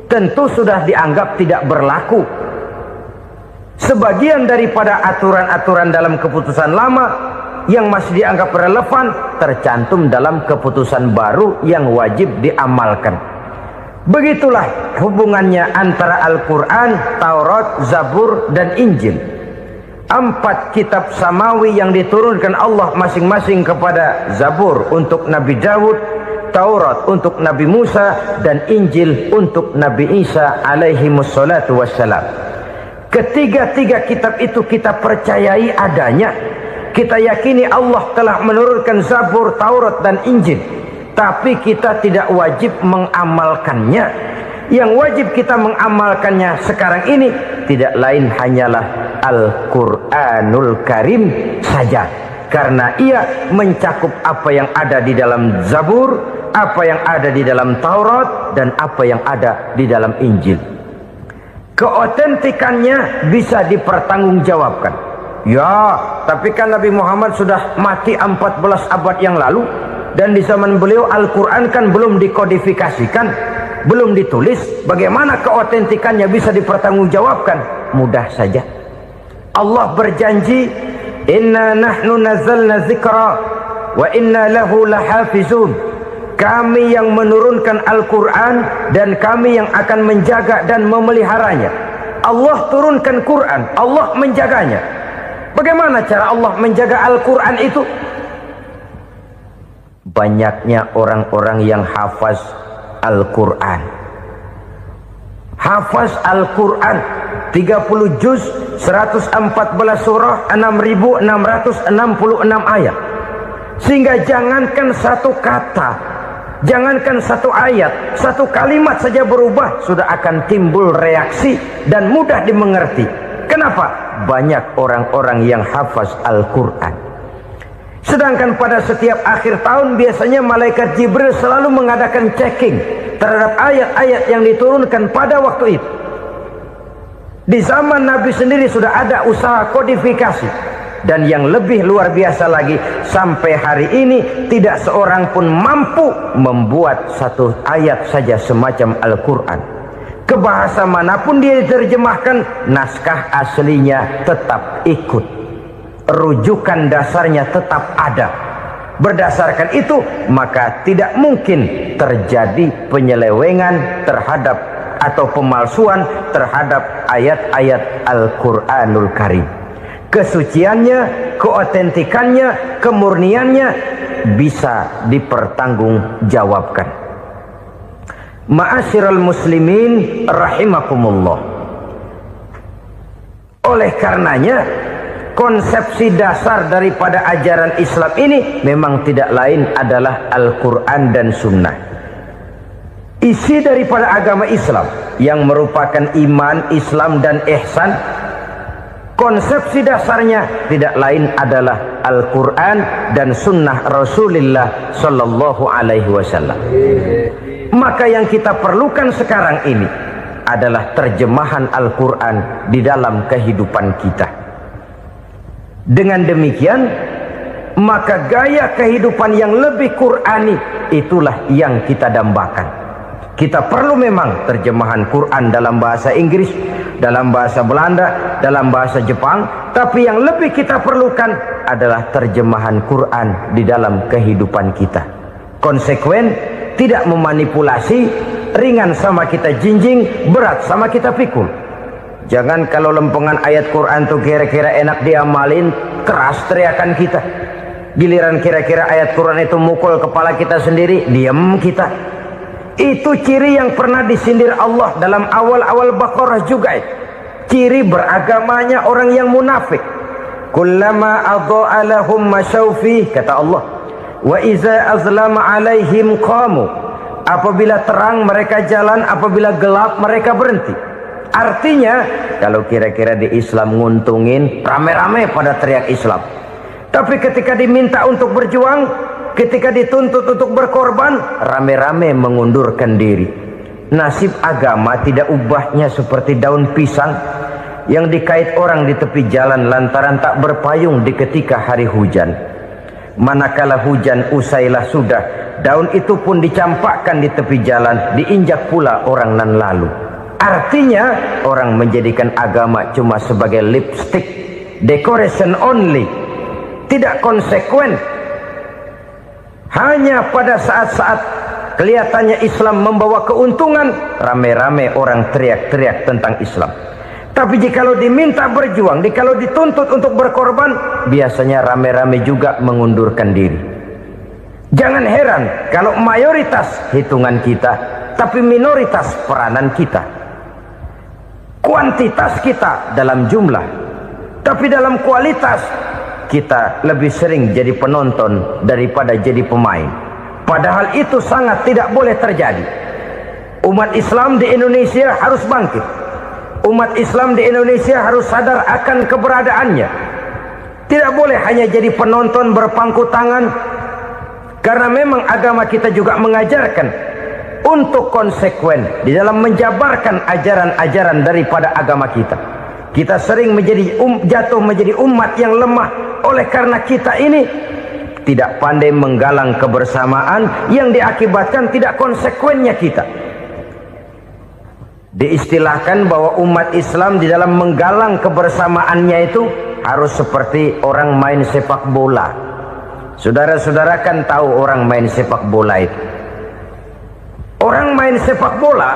tentu sudah dianggap tidak berlaku. Sebagian daripada aturan-aturan dalam keputusan lama yang masih dianggap relevan tercantum dalam keputusan baru yang wajib diamalkan. Begitulah hubungannya antara Al-Quran, Taurat, Zabur, dan Injil. 4 kitab samawi yang diturunkan Allah masing-masing kepada Zabur untuk Nabi Daud, Taurat untuk Nabi Musa, dan Injil untuk Nabi Isa alaihi wassalatu wassalam. Ketiga-tiga kitab itu kita percayai adanya. Kita yakini Allah telah menurunkan Zabur, Taurat, dan Injil. Tapi kita tidak wajib mengamalkannya. Yang wajib kita mengamalkannya sekarang ini tidak lain hanyalah Al-Quranul Karim saja. Karena ia mencakup apa yang ada di dalam Zabur, apa yang ada di dalam Taurat, dan apa yang ada di dalam Injil. Keotentikannya bisa dipertanggungjawabkan. Ya, tapi kan Nabi Muhammad sudah mati 14 abad yang lalu, dan di zaman beliau Al-Quran kan belum dikodifikasikan, belum ditulis. Bagaimana keotentikannya bisa dipertanggungjawabkan? Mudah saja. Allah berjanji, inna nahnu nazzalna dzikra wa inna lahu lahafizun. Kami yang menurunkan Al-Quran dan kami yang akan menjaga dan memeliharanya. Allah turunkan Quran, Allah menjaganya. Bagaimana cara Allah menjaga Al-Quran itu? Banyaknya orang-orang yang hafaz Al-Quran. Hafaz Al-Quran 30 juz, 114 surah, 6.666 ayat. Sehingga jangankan satu kata, Jangankan satu ayat, satu kalimat saja berubah, sudah akan timbul reaksi dan mudah dimengerti. Kenapa? Banyak orang-orang yang hafaz Al-Quran. Sedangkan pada setiap akhir tahun biasanya malaikat Jibril selalu mengadakan checking terhadap ayat-ayat yang diturunkan pada waktu itu. Di zaman Nabi sendiri sudah ada usaha kodifikasi. Dan yang lebih luar biasa lagi, sampai hari ini tidak seorang pun mampu membuat satu ayat saja semacam Al-Quran. Ke bahasa manapun dia diterjemahkan, naskah aslinya tetap ikut, rujukan dasarnya tetap ada. Berdasarkan itu, maka tidak mungkin terjadi penyelewengan terhadap atau pemalsuan terhadap ayat-ayat Al-Quranul Karim. Kesuciannya, keotentikannya, kemurniannya bisa dipertanggungjawabkan. Ma'asyiral muslimin rahimakumullah. Oleh karenanya, konsepsi dasar daripada ajaran Islam ini memang tidak lain adalah Al-Quran dan Sunnah. Isi daripada agama Islam yang merupakan iman, Islam dan ihsan, konsepsi dasarnya tidak lain adalah Al-Quran dan Sunnah Rasulullah Sallallahu Alaihi Wasallam. Maka yang kita perlukan sekarang ini adalah terjemahan Al-Quran di dalam kehidupan kita. Dengan demikian, maka gaya kehidupan yang lebih Qurani itulah yang kita dambakan. Kita perlu memang terjemahan Quran dalam bahasa Inggris, dalam bahasa Belanda, dalam bahasa Jepang, tapi yang lebih kita perlukan adalah terjemahan Quran di dalam kehidupan kita. Konsekuen, tidak memanipulasi, ringan sama kita jinjing, berat sama kita pikul. Jangan kalau lempengan ayat Quran tuh kira-kira enak diamalin, keras teriakan kita. Giliran kira-kira ayat Quran itu mukul kepala kita sendiri, diam kita. Itu ciri yang pernah disindir Allah dalam awal-awal Baqarah juga. Ciri beragamanya orang yang munafik. Kullama adha'a lahum masyawfi, kata Allah. Wa iza azlama alaihim qamu. Apabila terang mereka jalan, apabila gelap mereka berhenti. Artinya, kalau kira-kira di Islam nguntungin, rame-rame pada teriak Islam. Tapi ketika diminta untuk berjuang, ketika dituntut untuk berkorban, rame-rame mengundurkan diri. Nasib agama tidak ubahnya seperti daun pisang yang dikait orang di tepi jalan lantaran tak berpayung di ketika hari hujan. Manakala hujan usailah sudah, daun itu pun dicampakkan di tepi jalan, diinjak pula orang nan lalu. Artinya, orang menjadikan agama cuma sebagai lipstick, decoration only, tidak konsekuen. Hanya pada saat-saat kelihatannya Islam membawa keuntungan, rame-rame orang teriak-teriak tentang Islam. Tapi jikalau diminta berjuang, jikalau dituntut untuk berkorban, biasanya rame-rame juga mengundurkan diri. Jangan heran kalau mayoritas hitungan kita, tapi minoritas peranan kita. Kuantitas kita dalam jumlah, tapi dalam kualitas kita lebih sering jadi penonton daripada jadi pemain. Padahal itu sangat tidak boleh terjadi. Umat Islam di Indonesia harus bangkit. Umat Islam di Indonesia harus sadar akan keberadaannya. Tidak boleh hanya jadi penonton berpangku tangan. Karena memang agama kita juga mengajarkan untuk konsekuen di dalam menjabarkan ajaran-ajaran daripada agama kita. Kita sering jatuh menjadi umat yang lemah. Oleh karena kita ini tidak pandai menggalang kebersamaan yang diakibatkan tidak konsekuennya kita. Diistilahkan bahwa umat Islam di dalam menggalang kebersamaannya itu harus seperti orang main sepak bola. Saudara-saudara kan tahu orang main sepak bola itu. Orang main sepak bola,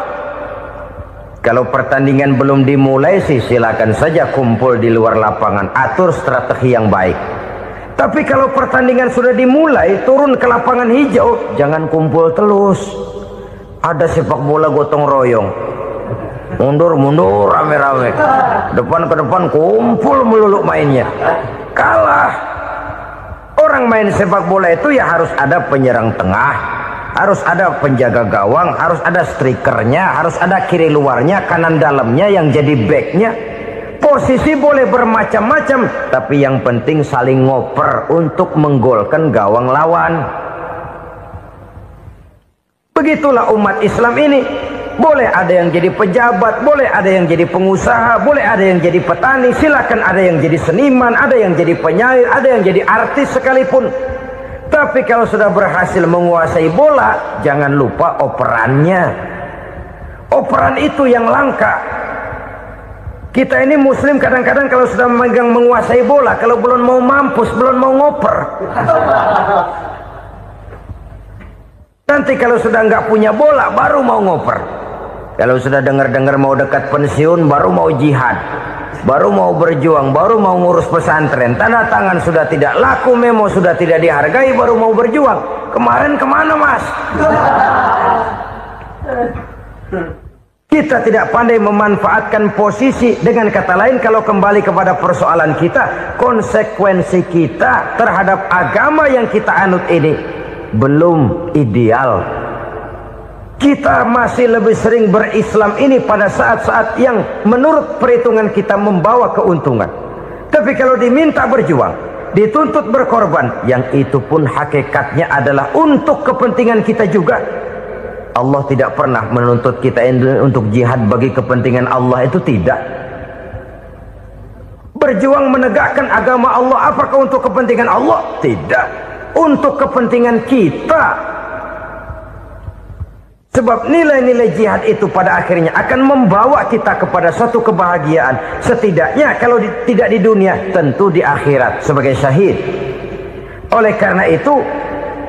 kalau pertandingan belum dimulai sih silakan saja kumpul di luar lapangan, atur strategi yang baik. Tapi kalau pertandingan sudah dimulai, turun ke lapangan hijau, jangan kumpul terus. Ada sepak bola gotong royong, mundur-mundur rame-rame, depan ke depan kumpul melulu mainnya. Kalah. Orang main sepak bola itu ya harus ada penyerang tengah, Harus ada penjaga gawang, harus ada strikernya, harus ada kiri luarnya, kanan dalamnya yang jadi backnya. Posisi boleh bermacam-macam, tapi yang penting saling ngoper untuk menggolkan gawang lawan. Begitulah umat Islam ini. Boleh ada yang jadi pejabat, boleh ada yang jadi pengusaha, boleh ada yang jadi petani, silakan ada yang jadi seniman, ada yang jadi penyair, ada yang jadi artis sekalipun. Tapi kalau sudah berhasil menguasai bola, jangan lupa operannya. Operan itu yang langka. Kita ini muslim kadang-kadang kalau sudah memegang menguasai bola, kalau belum mau mampus, belum mau ngoper. Nanti kalau sudah nggak punya bola, baru mau ngoper. Kalau sudah dengar-dengar mau dekat pensiun, baru mau jihad, baru mau berjuang, baru mau ngurus pesantren. Tanda tangan sudah tidak laku, memo sudah tidak dihargai, baru mau berjuang. Kemarin kemana mas? Kita tidak pandai memanfaatkan posisi. Dengan kata lain, kalau kembali kepada persoalan kita, konsekuensi kita terhadap agama yang kita anut ini belum ideal. Kita masih lebih sering berislam ini pada saat-saat yang menurut perhitungan kita membawa keuntungan. Tapi kalau diminta berjuang, dituntut berkorban, yang itu pun hakikatnya adalah untuk kepentingan kita juga. Allah tidak pernah menuntut kita untuk jihad bagi kepentingan Allah, itu tidak. Berjuang menegakkan agama Allah, apakah untuk kepentingan Allah? Tidak. Untuk kepentingan kita. Sebab nilai-nilai jihad itu pada akhirnya akan membawa kita kepada suatu kebahagiaan. Setidaknya kalau tidak di dunia, tentu di akhirat sebagai syahid. Oleh karena itu,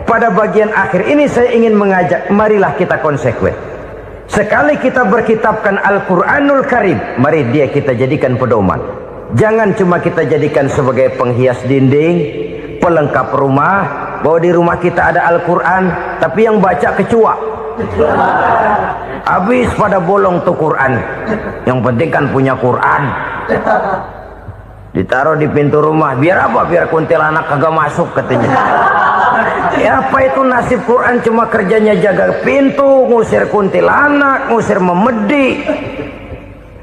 pada bagian akhir ini saya ingin mengajak, marilah kita konsekuen. Sekali kita berkitabkan Al-Quranul Karim, mari dia kita jadikan pedoman. Jangan cuma kita jadikan sebagai penghias dinding, pelengkap rumah, bahwa di rumah kita ada Al-Quran, tapi yang baca kecoa. Habis pada bolong tuh Quran. Yang penting kan punya Quran. Ditaruh di pintu rumah. Biar apa? Biar kuntilanak kagak masuk katanya. Ya apa itu nasib Quran, cuma kerjanya jaga pintu, ngusir kuntilanak, ngusir memedi.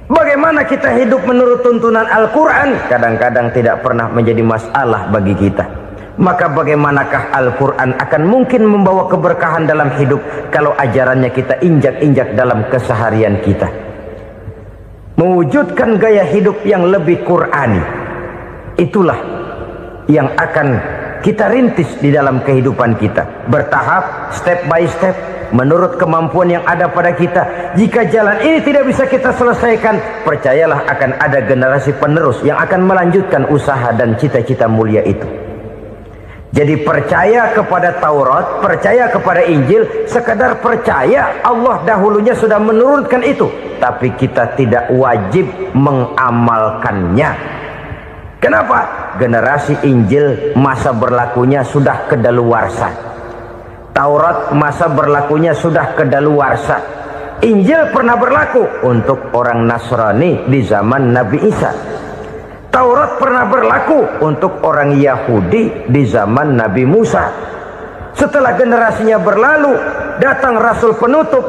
Bagaimana kita hidup menurut tuntunan Al-Quran? Kadang-kadang tidak pernah menjadi masalah bagi kita. Maka bagaimanakah Al-Quran akan mungkin membawa keberkahan dalam hidup kalau ajarannya kita injak-injak dalam keseharian kita? Mewujudkan gaya hidup yang lebih Qurani, itulah yang akan kita rintis di dalam kehidupan kita. Bertahap, step by step, menurut kemampuan yang ada pada kita. Jika jalan ini tidak bisa kita selesaikan, percayalah akan ada generasi penerus yang akan melanjutkan usaha dan cita-cita mulia itu. Jadi percaya kepada Taurat, percaya kepada Injil, sekadar percaya Allah dahulunya sudah menurunkan itu, tapi kita tidak wajib mengamalkannya. Kenapa? Generasi Injil masa berlakunya sudah kedaluarsa. Taurat masa berlakunya sudah kedaluarsa. Injil pernah berlaku untuk orang Nasrani di zaman Nabi Isa. Taurat pernah berlaku untuk orang Yahudi di zaman Nabi Musa. Setelah generasinya berlalu, datang Rasul penutup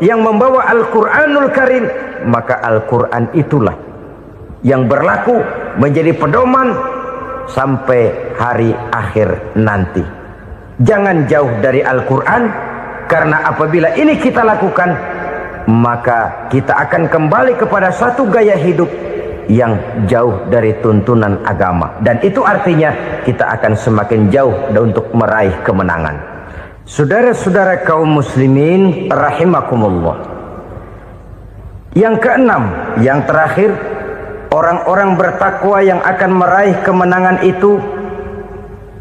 yang membawa Al-Quranul Karim. Maka Al-Quran itulah yang berlaku menjadi pedoman sampai hari akhir nanti. Jangan jauh dari Al-Quran, karena apabila ini kita lakukan, maka kita akan kembali kepada satu gaya hidup yang jauh dari tuntunan agama, dan itu artinya kita akan semakin jauh untuk meraih kemenangan. Saudara-saudara kaum muslimin rahimakumullah. Yang keenam, yang terakhir, orang-orang bertakwa yang akan meraih kemenangan itu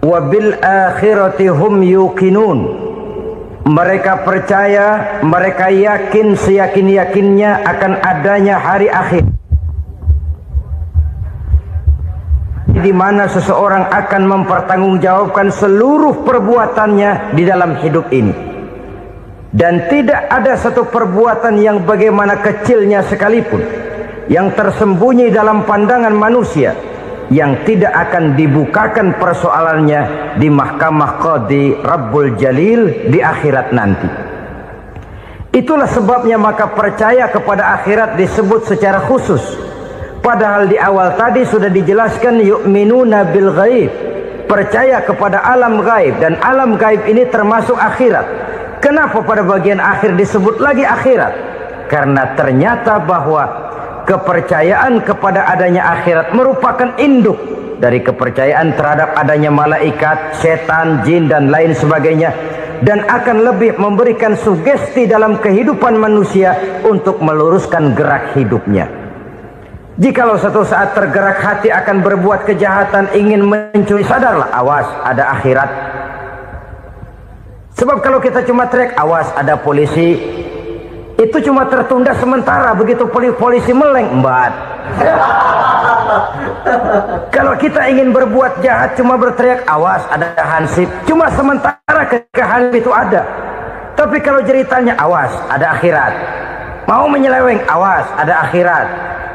wabil akhirati hum yuqinun. Mereka percaya, mereka yakin seyakin-yakinnya akan adanya hari akhir, di mana seseorang akan mempertanggungjawabkan seluruh perbuatannya di dalam hidup ini. Dan tidak ada satu perbuatan yang bagaimana kecilnya sekalipun yang tersembunyi dalam pandangan manusia yang tidak akan dibukakan persoalannya di mahkamah Qadi Rabbul Jalil di akhirat nanti. Itulah sebabnya maka percaya kepada akhirat disebut secara khusus. Padahal di awal tadi sudah dijelaskan yu'minuna bil ghaib, percaya kepada alam gaib, dan alam gaib ini termasuk akhirat. Kenapa pada bagian akhir disebut lagi akhirat? Karena ternyata bahwa kepercayaan kepada adanya akhirat merupakan induk dari kepercayaan terhadap adanya malaikat, setan, jin, dan lain sebagainya, dan akan lebih memberikan sugesti dalam kehidupan manusia untuk meluruskan gerak hidupnya. Jikalau suatu saat tergerak hati akan berbuat kejahatan, ingin mencuri, sadarlah, awas ada akhirat. Sebab kalau kita cuma teriak awas ada polisi, itu cuma tertunda sementara, begitu polisi meleng embat. Kalau kita ingin berbuat jahat cuma berteriak awas ada hansip, cuma sementara ketika hansip itu ada. Tapi kalau ceritanya awas ada akhirat, mau menyeleweng awas ada akhirat,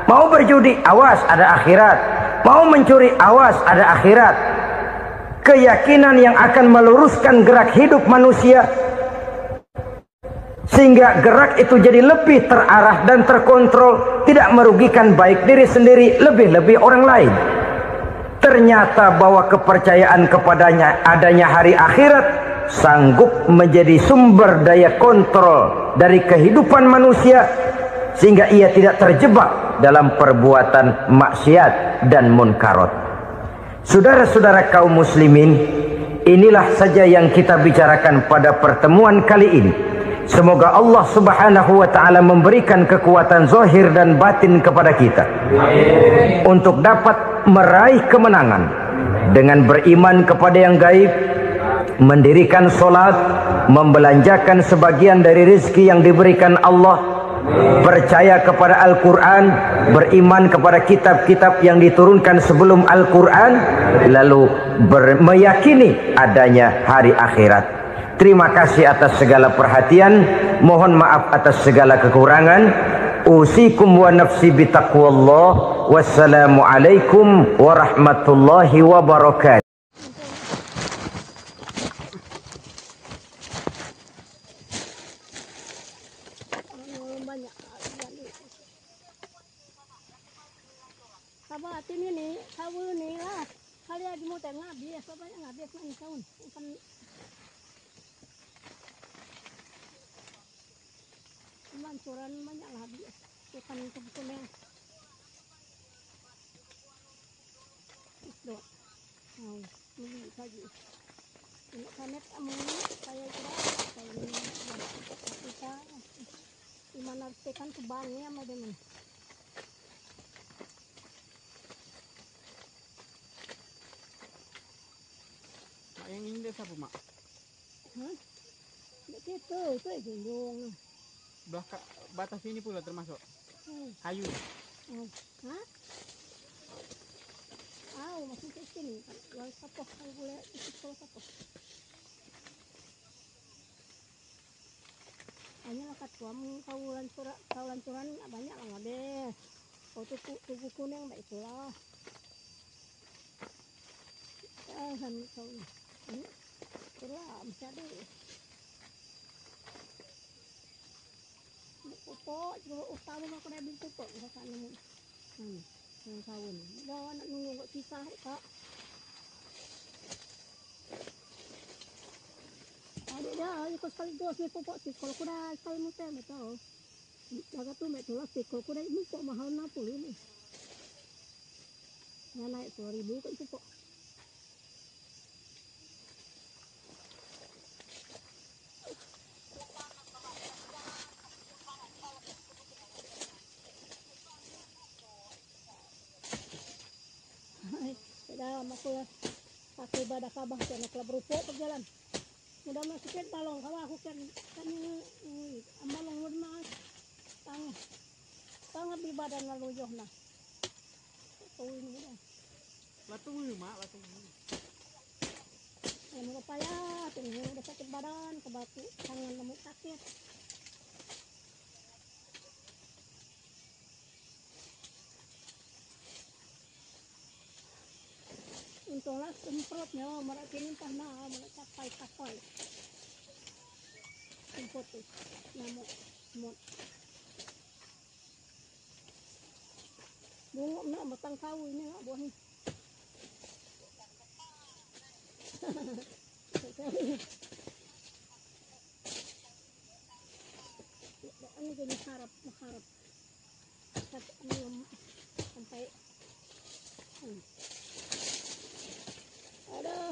mau berjudi awas ada akhirat, mau mencuri awas ada akhirat. Keyakinan yang akan meluruskan gerak hidup manusia sehingga gerak itu jadi lebih terarah dan terkontrol, tidak merugikan baik diri sendiri, lebih-lebih orang lain. Ternyata bahwa kepercayaan kepadanya adanya hari akhirat sanggup menjadi sumber daya kontrol dari kehidupan manusia, sehingga ia tidak terjebak dalam perbuatan maksiat dan munkarat. Saudara-saudara kaum muslimin, inilah saja yang kita bicarakan pada pertemuan kali ini. Semoga Allah subhanahu wa ta'ala memberikan kekuatan zahir dan batin kepada kita untuk dapat meraih kemenangan dengan beriman kepada yang gaib, mendirikan solat, membelanjakan sebagian dari rezeki yang diberikan Allah, percaya kepada Al-Quran, beriman kepada kitab-kitab yang diturunkan sebelum Al-Quran, lalu meyakini adanya hari akhirat. Terima kasih atas segala perhatian, mohon maaf atas segala kekurangan. Usikum wa nafsi bitaqwallah. Wassalamu alaikum warahmatullahi wabarakatuh. Sabat ini nih, sabu nih lah. Kalian di muter ngabis, bapaknya ngabis nih tahun. Mancuran banyak lah habis. Ikan kebukunya. Isdot. Nah, beli lagi. Ini kanet amun saya kira saya ini kita dimana tekan kebangnya sama dengan. Yang ini desa apa, Mak? Hah? Itu gendong. Belah batas ini pula termasuk kayu. Hah? Masih ke sini. Kalau kapok kalau boleh ikut kalau kapok. Hanya lah kat kamu kaulan curan banyak lah ngabes. Kau tubuh kuning baik itulah. Kan kau ini itulah mesti ada. Pupuk, utama aku dah beli pupuk masakan ni. Yang tahun. Dah nak nunggu kok pisah tak. Adik dah, ikut sekali dua ni pupuk sih. Kalau aku dah sekali muter betul. Jaga tu mek tulah sih. Kalau aku dah pupuk mahal 60 ni. Yang naik 2.000 kat pupuk. Dah makul pakai badak kabah kena kelab rupuk berjalan. Mudah masukin talong kalau aku kan amalong murna tang di badan lalu johna. Tahu ini dah. Batu Mak, batu. Yang mau payah, tengah udah sakit badan, kebatu tangan kamu sakit. Tolak semprotnya, mereka kini tanah, mereka capai. Semprot tuh, nyamuk, semut. Bunga nak matang kau ini nak buahnya. Ini jadi harap. Sampai. Aduh.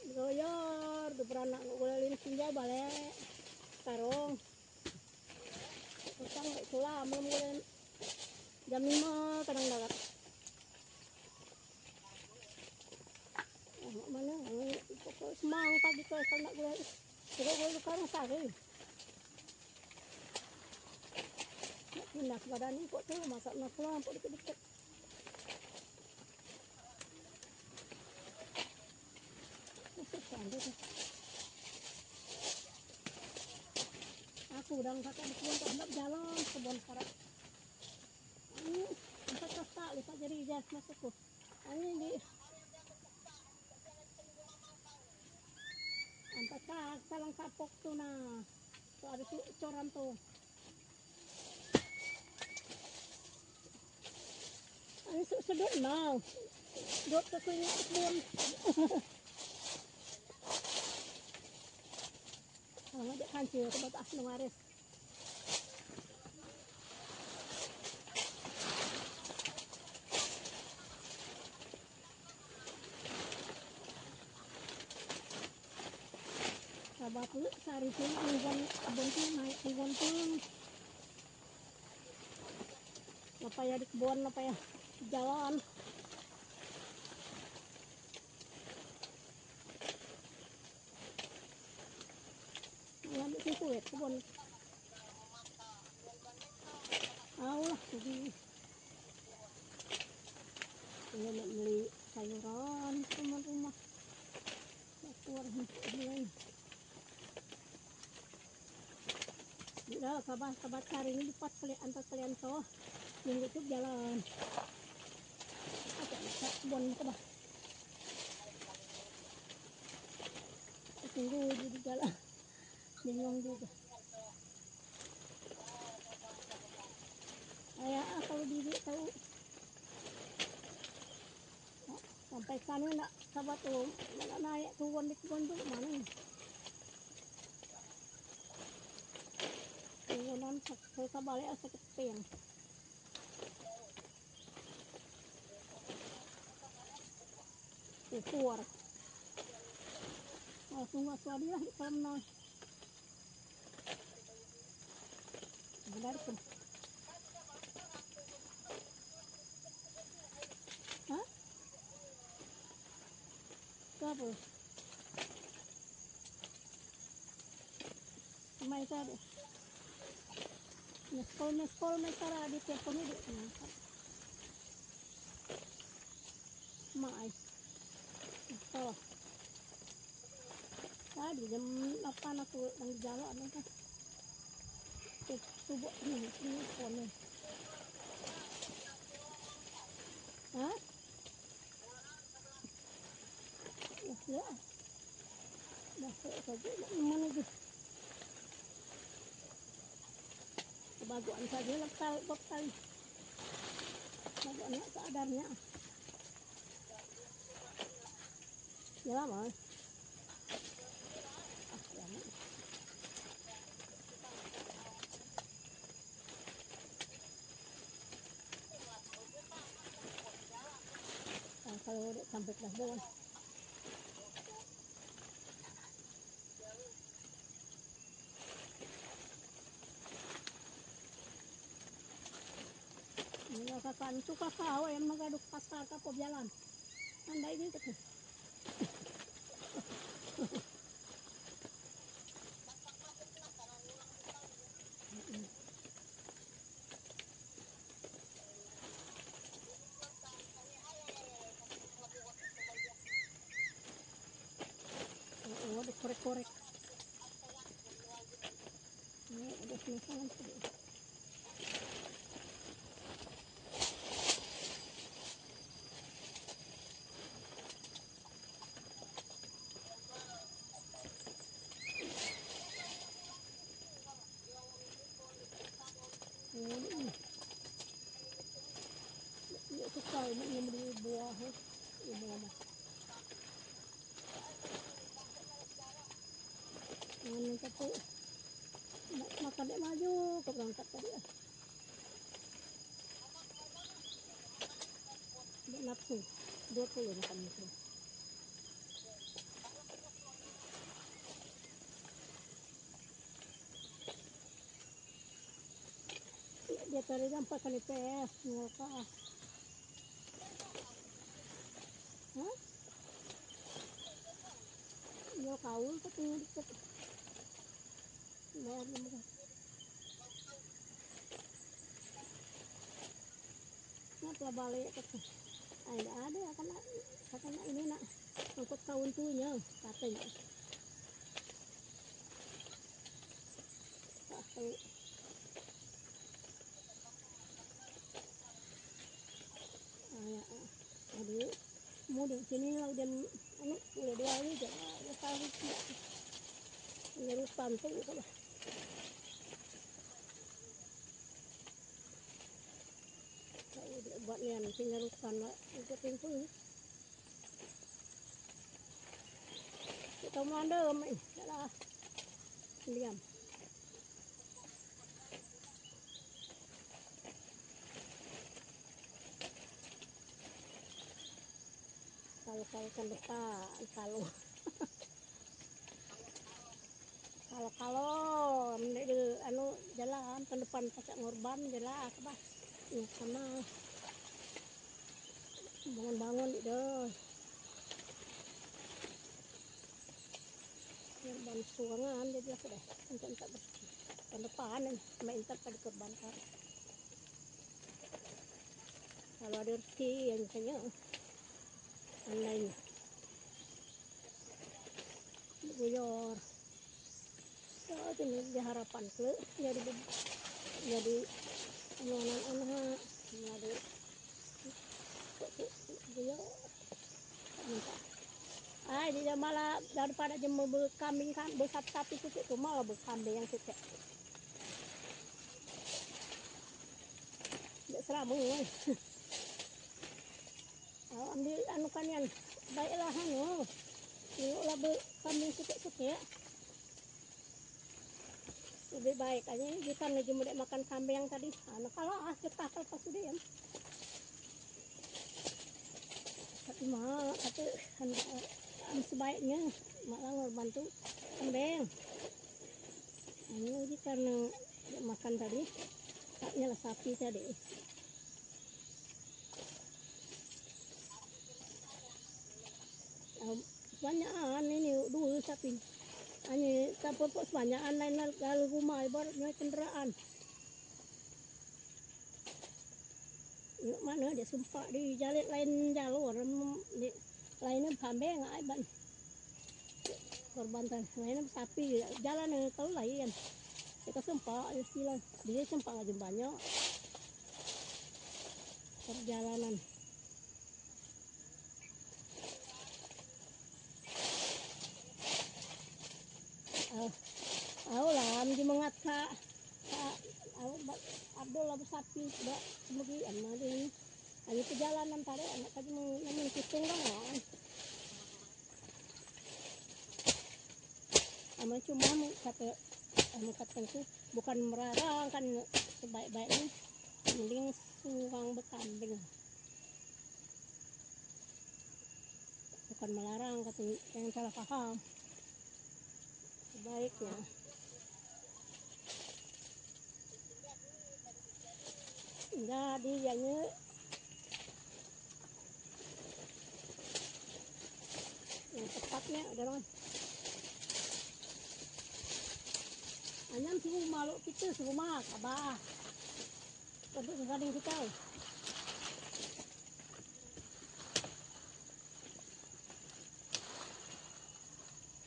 Goyor, beranak ngulelin senja balik. Tarung. Utang nggak sulam, ngulelin jam 5 kadang-kadang. Mana pokok semang pagi ke sana gue. Gue sekarang sari. Pindah badan ini kok tuh masak nasi lampu dikit-dikit. Aku udah kata di kebun tak jalan kebun sekarang. Ini empat kasta lipat jadi jas masukku. Ini di empat kak salang kapok tuh nah. Tuh ada tuh coran tuh. Ini sedot nah. Dot kesunya kebun. Kalau dia kancil ke batas nuaris. Sahabat lu sehari pun kebun naik kebun pun. Apa ya di kebun apa ya jalan. Ngambil situ ya kebun. Allah jadi beli sayuran teman-teman. Keluar ini. Udah kabar cari ini lipat antar kalian tuh yang itu jalan. Ada kebun ke bah. Tunggu di jalan. Bingung juga. Ayah kalau diri tahu sampai sana nak sahabat tuh nak naik turun di kebun tuh mana nih? Turunan saya balik asa kepeng. Keluar. Langsung waswadi lah di kolam nol. Benar pun. Hah? Apa? Mai tadi. Meskol mesara di telepon ini ngangkat. Mai. Oh. Tadi jam 8 aku nang di jalan kan. Tubuh ini teleponnya. Hah? Ya. Dah saja mana lagi? Kebaguan saja lekal bekal. Baguan seadarnya. Ya mas. Ya mas. Kalau udah sampai dah bawah. Ini kakan tu kakak yang mengaduk pasar kapal jalan. Anda ini tu. Oh, ada korek-korek. Ini ada semasalah. angkat tadi ah. Tidak nafsu 20 makan itu. Dia tadi nampak kali PS ngapa? Hah? Yo kaul tapi dikit. Bayar lemah. Ngapa balik ke? Ada karena ini nak angkut kaun tuhnya katanya. Satu. Ya, jadi mau di sini lah udah udah 2 hari jadi tahu penyerupan tuh kalau buat nian penyerupan lah itu pintu kita mau ada mai lah diam kalau kan depan kalau anu jalan ke depan pakai ngorban jelas apa sama bangun itu ngorban suangan jadi aku deh untuk ke depan main tak pada korban kan kalau ada rezeki yang misalnya online buyur ini di harapan ke jadi anak-anak jadi buyur dia malah daripada jemur kambing kan sapi itu malah kambing yang kita nggak seramu ambil anu kan yang baiklah anu lah kambing kita lebih baik aja jika lagi mau makan kambing yang tadi anu kalau kita pas sudah ya tapi mah tapi sebaiknya malah ngebantu kambing ini karena makan tadi haknya lah sapi tadi banyakan ini dulu sapi ini tapi banyakan lain kalau rumah ibaratnya kendaraan yuk mana dia sumpah di jalan lain jalur lainnya kambing nggak ban korban lainnya sapi jalan yang tahu lain kita sumpah istilah dia sumpah aja banyak perjalanan lah di mengata Abdul sapi tidak kemudian mari ayo perjalanan tadi anak tadi namun kucing dong sama cuma kata itu bukan merarang kan sebaik-baiknya mending suang bekambing bukan melarang kata yang salah paham sebaiknya jadi yang tepatnya adalah hanya suruh malu kita suruh mak abah untuk gading kita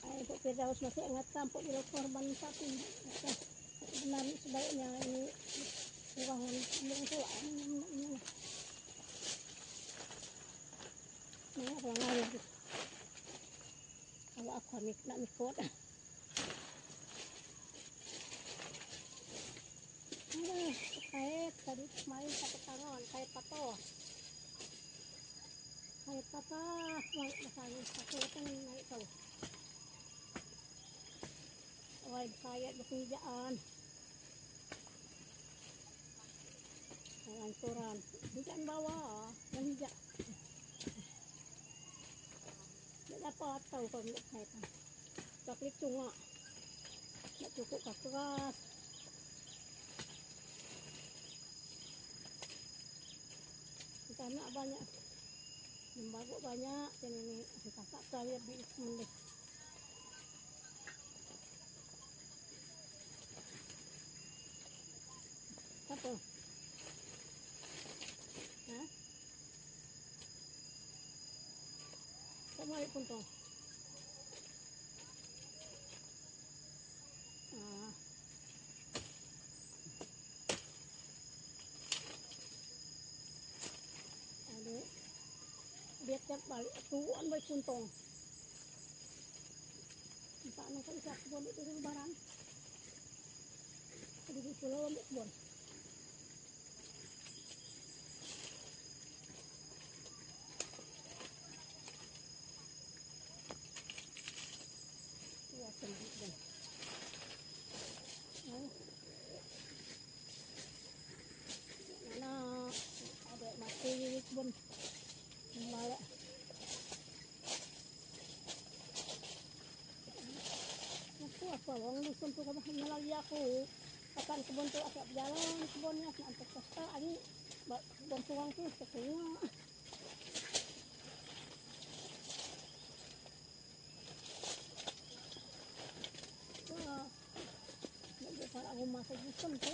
untuk Firdaus masih ingat sampai di korban sapi benar sebaiknya ini ruangan yang tua ini ruangan kalau aku nak mikot kait tadi main satu tangan kait patah misalnya satu itu naik kau wah saya berkerjaan kantoran. Hijak bawah, yang hijak. Tidak dapat tahu kalau milik saya kan. Coklik cunga. Tidak cukup keras. Karena banyak. Lembaga banyak. Dan ini kakak saya bilik melih. Apa? Hah? Kemari pun toh. Ah. Ada. Dia tiap balik tuan baik puntong. Entah nang kali sak kebon itu lebaran. Di pulau ambil kebon. Ya, sendiri. Mana ada mati kebun. Balik. Aku apa wong dusun tu kabeh lagi aku. Akan kebun tu agak berjalan kebunnya sampai pesta ani kebun tuang tu setengah. Wah. Nak buat rumah saya dusun tu.